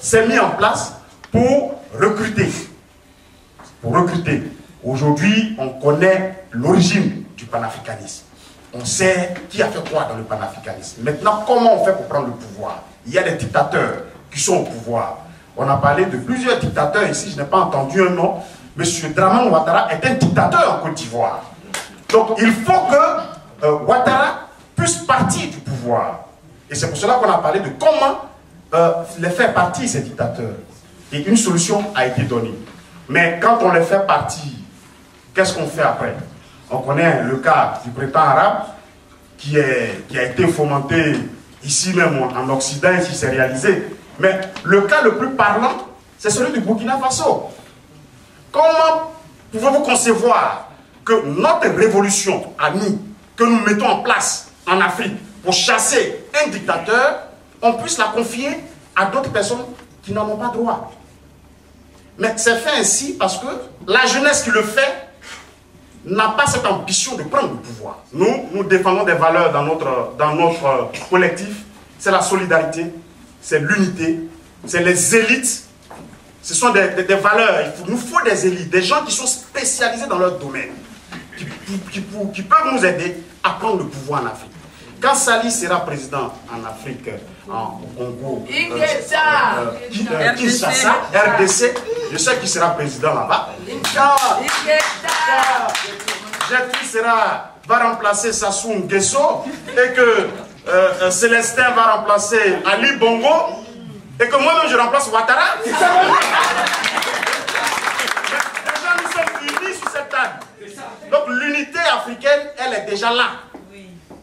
[SPEAKER 7] s'est mis en place pour recruter. Aujourd'hui, on connaît l'origine du panafricanisme. On sait qui a fait quoi dans le panafricanisme. Maintenant, comment on fait pour prendre le pouvoir? Il y a des dictateurs qui sont au pouvoir. On a parlé de plusieurs dictateurs ici, je n'ai pas entendu un nom. M. Dramane Ouattara est un dictateur en Côte d'Ivoire. Donc il faut que Ouattara puisse partir du pouvoir. Et c'est pour cela qu'on a parlé de comment les faire partir, ces dictateurs. Et une solution a été donnée. Mais quand on les fait partir, qu'est-ce qu'on fait après? On connaît le cas du printemps arabe qui a été fomenté ici même en Occident, ici c'est réalisé. Mais le cas le plus parlant, c'est celui du Burkina Faso. Comment pouvez-vous concevoir que notre révolution à nous, que nous mettons en place en Afrique pour chasser un dictateur, on puisse la confier à d'autres personnes qui n'en ont pas droit? Mais c'est fait ainsi parce que la jeunesse qui le fait n'a pas cette ambition de prendre le pouvoir. Nous défendons des valeurs dans notre collectif. C'est la solidarité, c'est l'unité, c'est les élites. Ce sont des valeurs. Il nous faut des élites, des gens qui sont spécialisés dans leur domaine, qui peuvent nous aider à prendre le pouvoir en Afrique. Quand Sali sera président en Afrique, au Congo, Kinshasa, RDC, je sais qu'il sera président là-bas. Jetri va remplacer Sassou Nguesso et que Célestin va remplacer Ali Bongo et que moi-même je remplace Ouattara. Déjà nous sommes unis sur cette table. Donc l'unité africaine, elle est déjà là.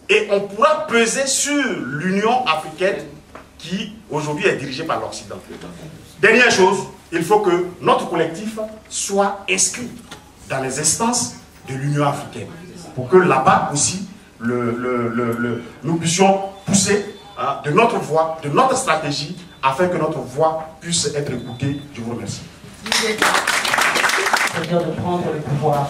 [SPEAKER 7] Et on pourra peser sur l'Union africaine qui aujourd'hui est dirigée par l'Occident. Dernière chose, il faut que notre collectif soit inscrit dans les instances de l'Union africaine pour que là-bas aussi nous puissions pousser de notre voix, de notre stratégie afin que notre voix puisse être écoutée. Je vous remercie.
[SPEAKER 1] C'est-à-dire de prendre le pouvoir.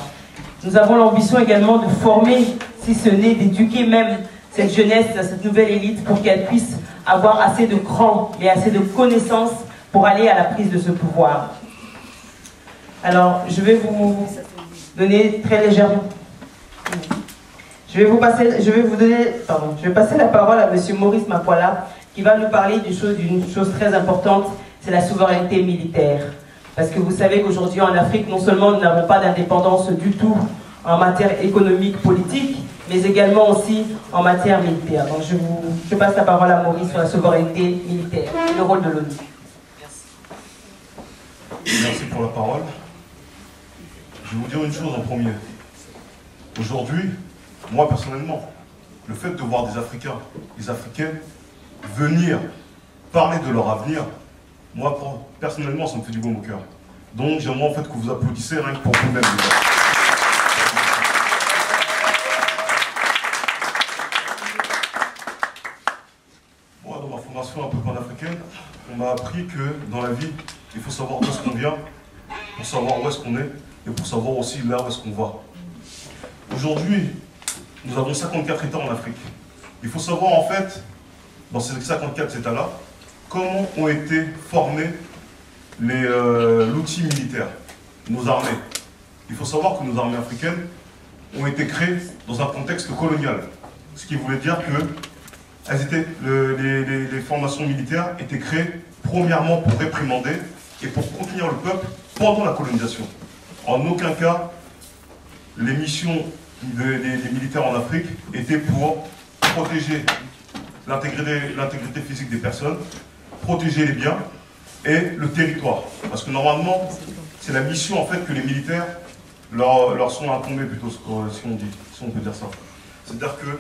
[SPEAKER 1] Nous avons l'ambition également de former, si ce n'est d'éduquer même cette jeunesse, cette nouvelle élite, pour qu'elle puisse avoir assez de cran et assez de connaissances pour aller à la prise de ce pouvoir. Alors, je vais vous donner très légèrement. Je vais passer la parole à M. Maurice Makwala, qui va nous parler d'une chose très importante, c'est la souveraineté militaire. Parce que vous savez qu'aujourd'hui en Afrique, non seulement nous n'avons pas d'indépendance du tout en matière économique, politique, mais également aussi en matière militaire. Donc je passe la parole à Maurice sur la souveraineté militaire, le rôle de l'ONU.
[SPEAKER 9] Merci pour la parole. Je vais vous dire une chose en premier. Aujourd'hui, moi personnellement, le fait de voir des Africains, des Africaines venir parler de leur avenir, moi personnellement, ça me fait du baume au cœur. Donc j'aimerais en fait que vous applaudissez rien que pour vous-même. Moi, dans ma formation un peu panafricaine, on m'a appris que dans la vie, il faut savoir d'où est-ce qu'on vient, pour savoir où est-ce qu'on est, et pour savoir aussi là où est-ce qu'on va. Aujourd'hui, nous avons 54 États en Afrique. Il faut savoir en fait, dans ces 54 États-là, comment ont été formés l'outil militaire, nos armées. Il faut savoir que nos armées africaines ont été créées dans un contexte colonial. Ce qui voulait dire que les formations militaires étaient créées premièrement pour réprimander et pour contenir le peuple pendant la colonisation. En aucun cas, les missions des militaires en Afrique étaient pour protéger l'intégrité physique des personnes, protéger les biens et le territoire. Parce que normalement, c'est la mission en fait que les militaires leur sont incombés plutôt, si on peut dire ça. C'est-à-dire que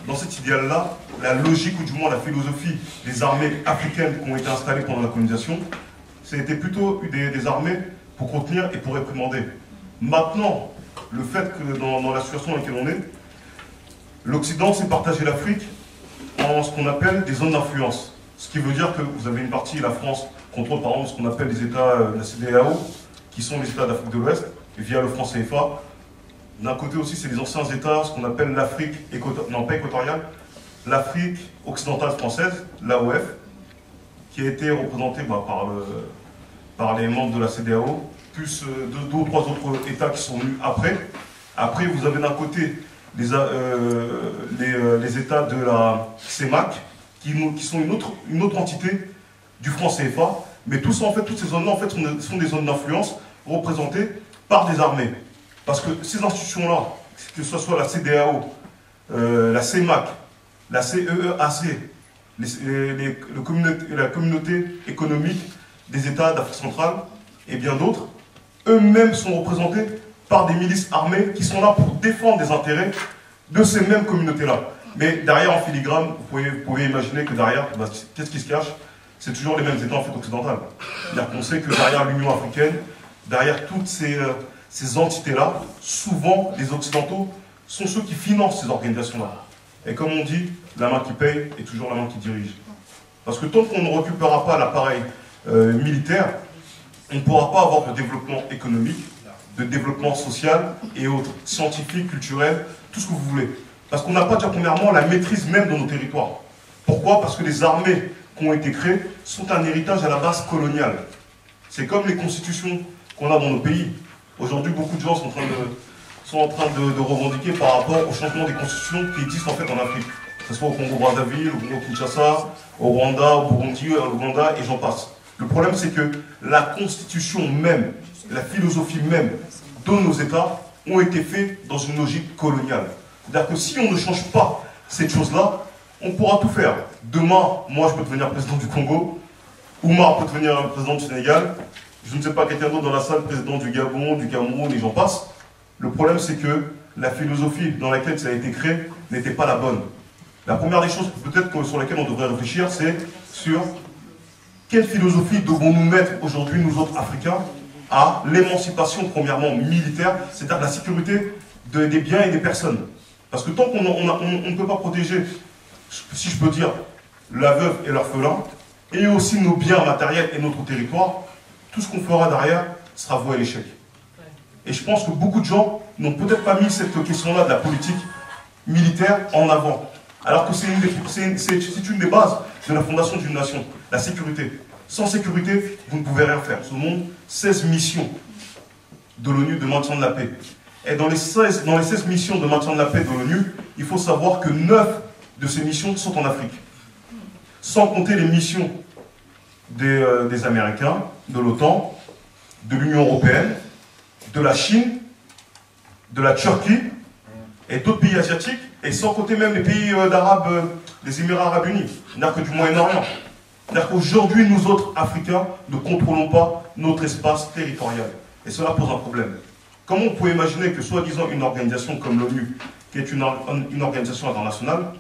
[SPEAKER 9] dans cet idéal-là, la logique ou du moins la philosophie des armées africaines qui ont été installées pendant la colonisation, c'était plutôt des armées pour contenir et pour réprimander. Maintenant, le fait que dans la situation dans laquelle on est, l'Occident s'est partagé l'Afrique en ce qu'on appelle des zones d'influence. Ce qui veut dire que vous avez une partie, la France contrôle par exemple ce qu'on appelle les États de la CEDEAO, qui sont les États d'Afrique de l'Ouest, via le franc CFA. D'un côté aussi, c'est les anciens États, ce qu'on appelle l'Afrique, non pas équatoriale, l'Afrique occidentale française, l'AOF, qui a été représentée par les membres de la CEDEAO, plus deux ou trois autres États qui sont venus après. Après, vous avez d'un côté les États de la CEMAC, qui sont une autre entité du franc CFA, mais tout ça, en fait, toutes ces zones-là en fait, sont des zones d'influence représentées par des armées. Parce que ces institutions-là, que ce soit la CEDEAO, la CEMAC, la CEEAC, la communauté économique des États d'Afrique centrale et bien d'autres, eux-mêmes sont représentés par des milices armées qui sont là pour défendre les intérêts de ces mêmes communautés-là. Mais derrière, en filigrane, vous pouvez imaginer que derrière, qu'est-ce qui se cache? C'est toujours les mêmes États en fait occidentales. C'est-à-dire qu'on sait que derrière l'Union africaine, derrière toutes ces entités-là, souvent les Occidentaux sont ceux qui financent ces organisations-là. Et comme on dit, la main qui paye est toujours la main qui dirige. Parce que tant qu'on ne récupérera pas l'appareil militaire, on ne pourra pas avoir de développement économique, de développement social et autres, scientifique, culturel, tout ce que vous voulez. Parce qu'on n'a pas déjà premièrement la maîtrise même de nos territoires. Pourquoi? Parce que les armées qui ont été créées sont un héritage à la base coloniale. C'est comme les constitutions qu'on a dans nos pays. Aujourd'hui, beaucoup de gens sont en train de revendiquer par rapport au changement des constitutions qui existent en fait en Afrique. Que ce soit au Congo-Brazzaville, au Congo-Kinshasa, au Rwanda, au Burundi, au Ouganda, et j'en passe. Le problème, c'est que la constitution même, la philosophie même de nos États ont été faits dans une logique coloniale. C'est-à-dire que si on ne change pas cette chose-là, on pourra tout faire. Demain, moi, je peux devenir président du Congo, Oumar peut devenir président du Sénégal, je ne sais pas, quelqu'un d'autre dans la salle, président du Gabon, du Cameroun, et j'en passe. Le problème, c'est que la philosophie dans laquelle ça a été créé n'était pas la bonne. La première des choses, peut-être sur laquelle on devrait réfléchir, c'est sur quelle philosophie devons-nous mettre aujourd'hui, nous autres Africains, à l'émancipation, premièrement, militaire, c'est-à-dire la sécurité des biens et des personnes. Parce que tant qu'on ne peut pas protéger, si je peux dire, la veuve et l'orphelin, et aussi nos biens matériels et notre territoire, tout ce qu'on fera derrière sera voué à l'échec. Et je pense que beaucoup de gens n'ont peut-être pas mis cette question-là de la politique militaire en avant. Alors que c'est une des bases de la fondation d'une nation, la sécurité. Sans sécurité, vous ne pouvez rien faire. Ce monde, 16 missions de l'ONU de maintien de la paix. Et dans les 16 missions de maintien de la paix de l'ONU, il faut savoir que 9 de ces missions sont en Afrique. Sans compter les missions des Américains, de l'OTAN, de l'Union européenne, de la Chine, de la Turquie et d'autres pays asiatiques, et sans compter même les pays des Émirats arabes unis, c'est-à-dire que du Moyen-Orient. C'est-à-dire qu'aujourd'hui, nous autres Africains ne contrôlons pas notre espace territorial. Et cela pose un problème. Comment on peut imaginer que, soi-disant, une organisation comme l'ONU, qui est une organisation internationale,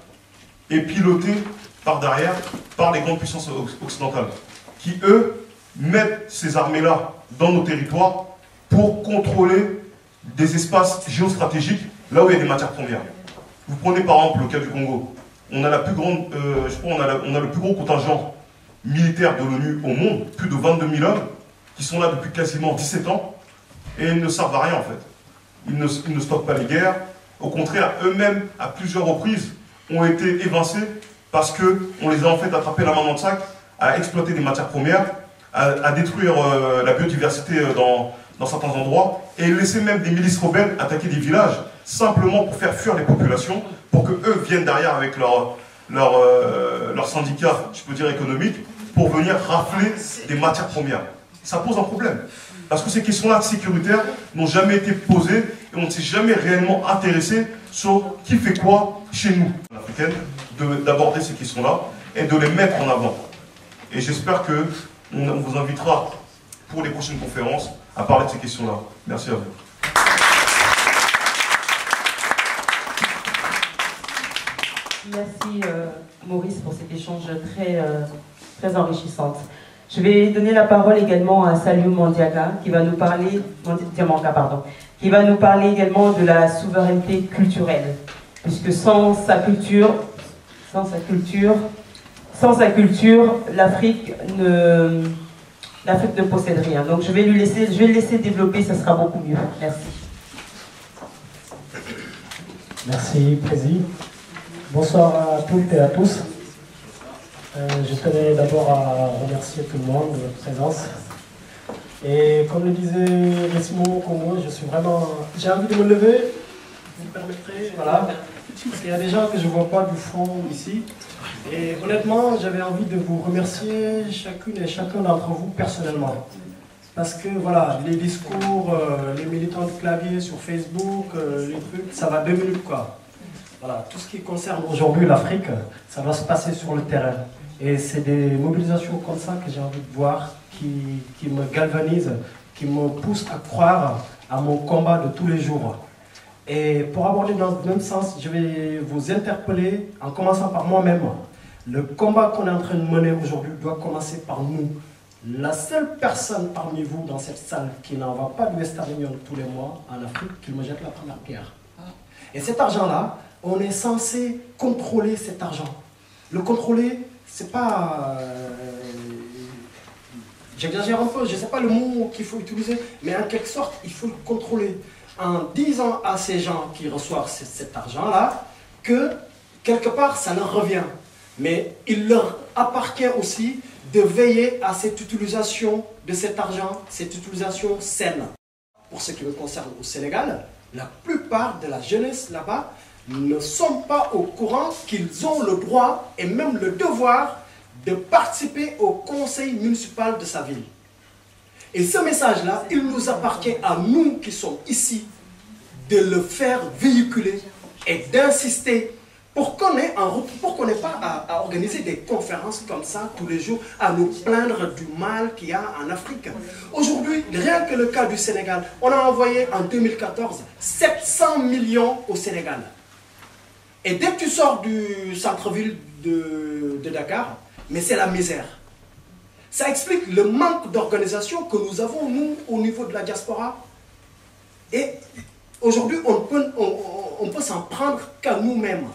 [SPEAKER 9] est pilotée par derrière par les grandes puissances occidentales, qui, eux, mettent ces armées-là dans nos territoires pour contrôler des espaces géostratégiques, là où il y a des matières premières. Vous prenez par exemple le cas du Congo. On a la plus grande, on a le plus gros contingent militaire de l'ONU au monde, plus de 22 000 hommes, qui sont là depuis quasiment 17 ans, et ils ne servent à rien en fait. Ils ne stoppent pas les guerres. Au contraire, eux-mêmes, à plusieurs reprises, ont été évincés parce qu'on les a en fait attrapés la main dans le sac à exploiter des matières premières, à détruire la biodiversité dans certains endroits, et laisser même des milices rebelles attaquer des villages, simplement pour faire fuir les populations, pour qu'eux viennent derrière avec leur syndicat, je peux dire économique, pour venir rafler des matières premières. Ça pose un problème. Parce que ces questions-là sécuritaires n'ont jamais été posées, et on ne s'est jamais réellement intéressé sur qui fait quoi chez nous, africaines, d'aborder ces questions-là et de les mettre en avant. Et j'espère qu'on vous invitera pour les prochaines conférences à parler de ces questions-là. Merci à vous.
[SPEAKER 1] Merci Maurice pour cet échange très enrichissant. Je vais donner la parole également à Saliou Mandiaga qui va nous parler, qui va nous parler également de la souveraineté culturelle, puisque sans sa culture, l'Afrique ne possède rien. Donc je vais le laisser développer, ça sera beaucoup mieux. Merci.
[SPEAKER 10] Merci, Président. Bonsoir à toutes et à tous. Je tenais d'abord à remercier tout le monde de votre présence. Et comme le disait Massimo Congo, j'ai envie de me lever, vous me permettrez, voilà, parce qu'il y a des gens que je ne vois pas du fond ici. Et honnêtement, j'avais envie de vous remercier chacune et chacun d'entre vous personnellement. Parce que voilà, les discours, les militants de clavier sur Facebook, les trucs, ça va 2 minutes quoi. Voilà, tout ce qui concerne aujourd'hui l'Afrique, ça va se passer sur le terrain. Et c'est des mobilisations comme ça que j'ai envie de voir, qui me galvanisent, qui me poussent à croire à mon combat de tous les jours. Et pour aborder dans le même sens, je vais vous interpeller en commençant par moi-même. Le combat qu'on est en train de mener aujourd'hui doit commencer par nous. La seule personne parmi vous dans cette salle qui n'en va pas de Western Union tous les mois en Afrique, qui me jette la première pierre. Et cet argent-là, on est censé contrôler cet argent. Le contrôler, c'est pas... J'exagère un peu, je ne sais pas le mot qu'il faut utiliser, mais en quelque sorte, il faut le contrôler. En disant à ces gens qui reçoivent cet argent-là, que quelque part, ça leur revient. Mais il leur appartient aussi de veiller à cette utilisation de cet argent, cette utilisation saine. Pour ce qui me concerne au Sénégal,
[SPEAKER 11] la plupart de la jeunesse là-bas ne sont pas au courant qu'ils ont le droit et même le devoir de participer au conseil municipal de sa ville. Et ce message-là, il nous appartient à nous qui sommes ici de le faire véhiculer et d'insister pour qu'on n'ait pas à organiser des conférences comme ça tous les jours, à nous plaindre du mal qu'il y a en Afrique. Aujourd'hui, rien que le cas du Sénégal, on a envoyé en 2014 700 millions au Sénégal. Et dès que tu sors du centre-ville de Dakar, mais c'est la misère. Ça explique le manque d'organisation que nous avons, nous, au niveau de la diaspora. Et aujourd'hui, on peut s'en prendre qu'à nous-mêmes.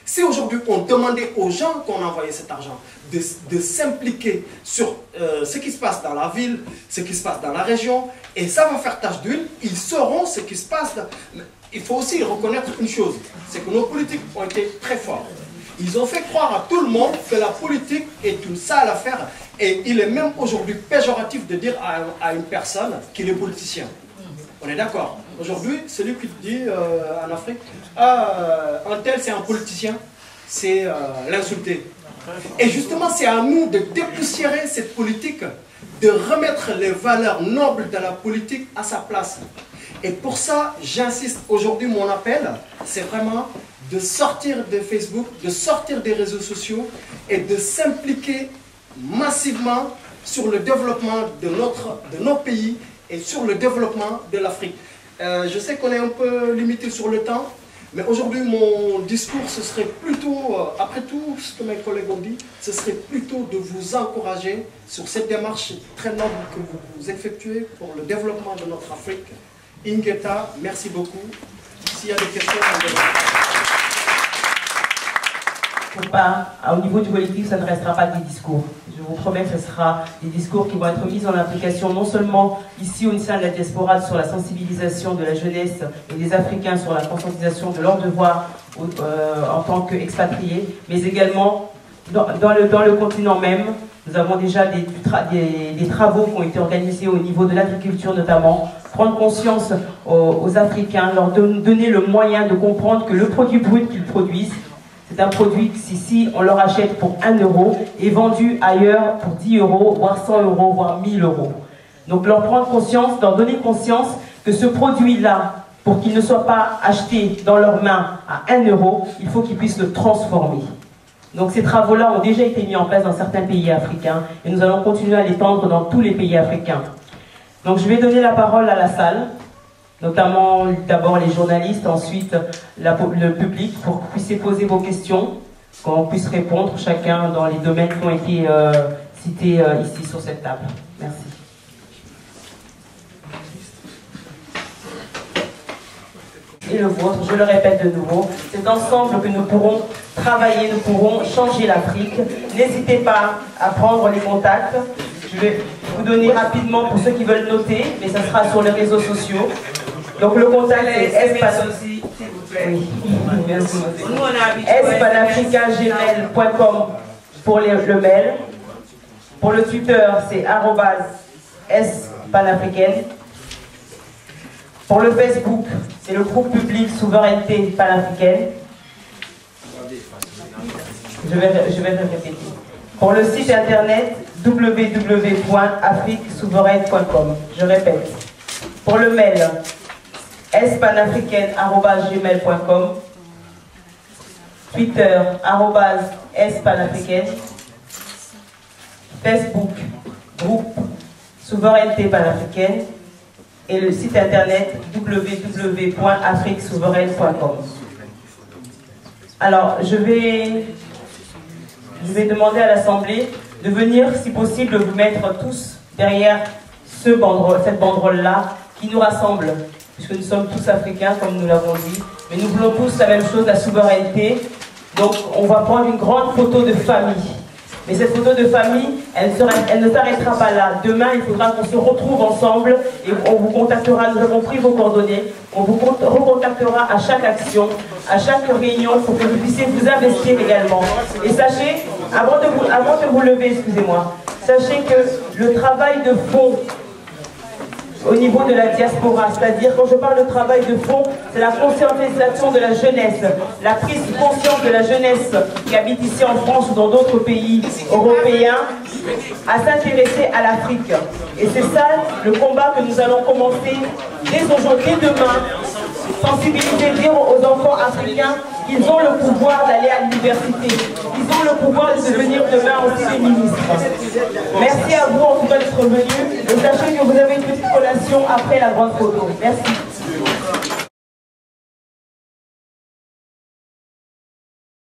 [SPEAKER 11] Si aujourd'hui on demandait aux gens qu'on envoyait cet argent de s'impliquer sur ce qui se passe dans la ville, ce qui se passe dans la région, et ça va faire tache d'huile, ils sauront ce qui se passe. Il faut aussi reconnaître une chose, c'est que nos politiques ont été très forts. Ils ont fait croire à tout le monde que la politique est une sale affaire, et il est même aujourd'hui péjoratif de dire à une personne qu'il est politicien. On est d'accord. Aujourd'hui, celui qui dit en Afrique, un tel c'est un politicien, c'est l'insulter. Et justement, c'est à nous de dépoussiérer cette politique, de remettre les valeurs nobles de la politique à sa place. Et pour ça, j'insiste, aujourd'hui mon appel, c'est vraiment de sortir de Facebook, de sortir des réseaux sociaux et de s'impliquer massivement sur le développement de nos pays et sur le développement de l'Afrique. Je sais qu'on est un peu limité sur le temps, mais aujourd'hui mon discours, ce serait plutôt, après tout ce que mes collègues ont dit, ce serait plutôt de vous encourager sur cette démarche très noble que vous effectuez pour le développement de notre Afrique. Ingeta, merci beaucoup. S'il y a des questions, on verra.
[SPEAKER 1] Au niveau du collectif, ça ne restera pas des discours. Je vous promets que ce sera des discours qui vont être mis en application non seulement ici au sein de la diaspora sur la sensibilisation de la jeunesse et des Africains sur la conscientisation de leurs devoirs en tant qu'expatriés, mais également dans le continent même. Nous avons déjà des travaux qui ont été organisés au niveau de l'agriculture notamment, prendre conscience aux Africains, leur donner le moyen de comprendre que le produit brut qu'ils produisent, c'est un produit que si on leur achète pour 1 euro, est vendu ailleurs pour 10 euros, voire 100 euros, voire 1000 euros. Donc leur prendre conscience, leur donner conscience que ce produit-là, pour qu'il ne soit pas acheté dans leurs mains à 1 euro, il faut qu'ils puissent le transformer. Donc ces travaux-là ont déjà été mis en place dans certains pays africains et nous allons continuer à l'étendre dans tous les pays africains. Donc je vais donner la parole à la salle, notamment d'abord les journalistes, ensuite le public, pour que vous puissiez poser vos questions, qu'on puisse répondre chacun dans les domaines qui ont été cités ici sur cette table. Merci. Et le vôtre, je le répète de nouveau, c'est ensemble que nous pourrons travailler, nous pourrons changer l'Afrique. N'hésitez pas à prendre les contacts. Je vais vous donner rapidement pour ceux qui veulent noter, mais ça sera sur les réseaux sociaux. Donc le contact est espanafrica@gmail.com pour le mail. Pour le Twitter, c'est @spanafricaine. Pour le Facebook, c'est le groupe public Souveraineté panafricaine. Je vais le répéter. Pour le site internet, www.afriquesouveraine.com. Je répète. Pour le mail, spanafricaine@gmail.com. Twitter, @spanafricaine. Facebook, groupe Souveraineté panafricaine. Et le site internet www.afriquesouveraine.com. Alors, je vais demander à l'Assemblée de venir, si possible, vous mettre tous derrière cette banderole-là qui nous rassemble, puisque nous sommes tous africains, comme nous l'avons dit, mais nous voulons tous la même chose, la souveraineté. Donc, on va prendre une grande photo de famille. Mais cette photo de famille, elle ne s'arrêtera pas là. Demain, il faudra qu'on se retrouve ensemble et on vous contactera. Nous avons pris vos coordonnées. On vous recontactera à chaque action, à chaque réunion pour que vous puissiez vous investir également. Et sachez, avant de vous lever, excusez-moi, sachez que le travail de fond au niveau de la diaspora. C'est-à-dire, quand je parle de travail de fond, c'est la conscientisation de la jeunesse, la prise de conscience de la jeunesse qui habite ici en France ou dans d'autres pays européens à s'intéresser à l'Afrique. Et c'est ça le combat que nous allons commencer dès aujourd'hui, dès demain. Sensibiliser, dire aux enfants africains qu'ils ont le pouvoir d'aller à l'université. Ils ont le pouvoir de devenir demain aussi des ministres. Merci à vous en tout cas d'être venus. Et sachez que vous avez une petite collation après la grande photo. Merci.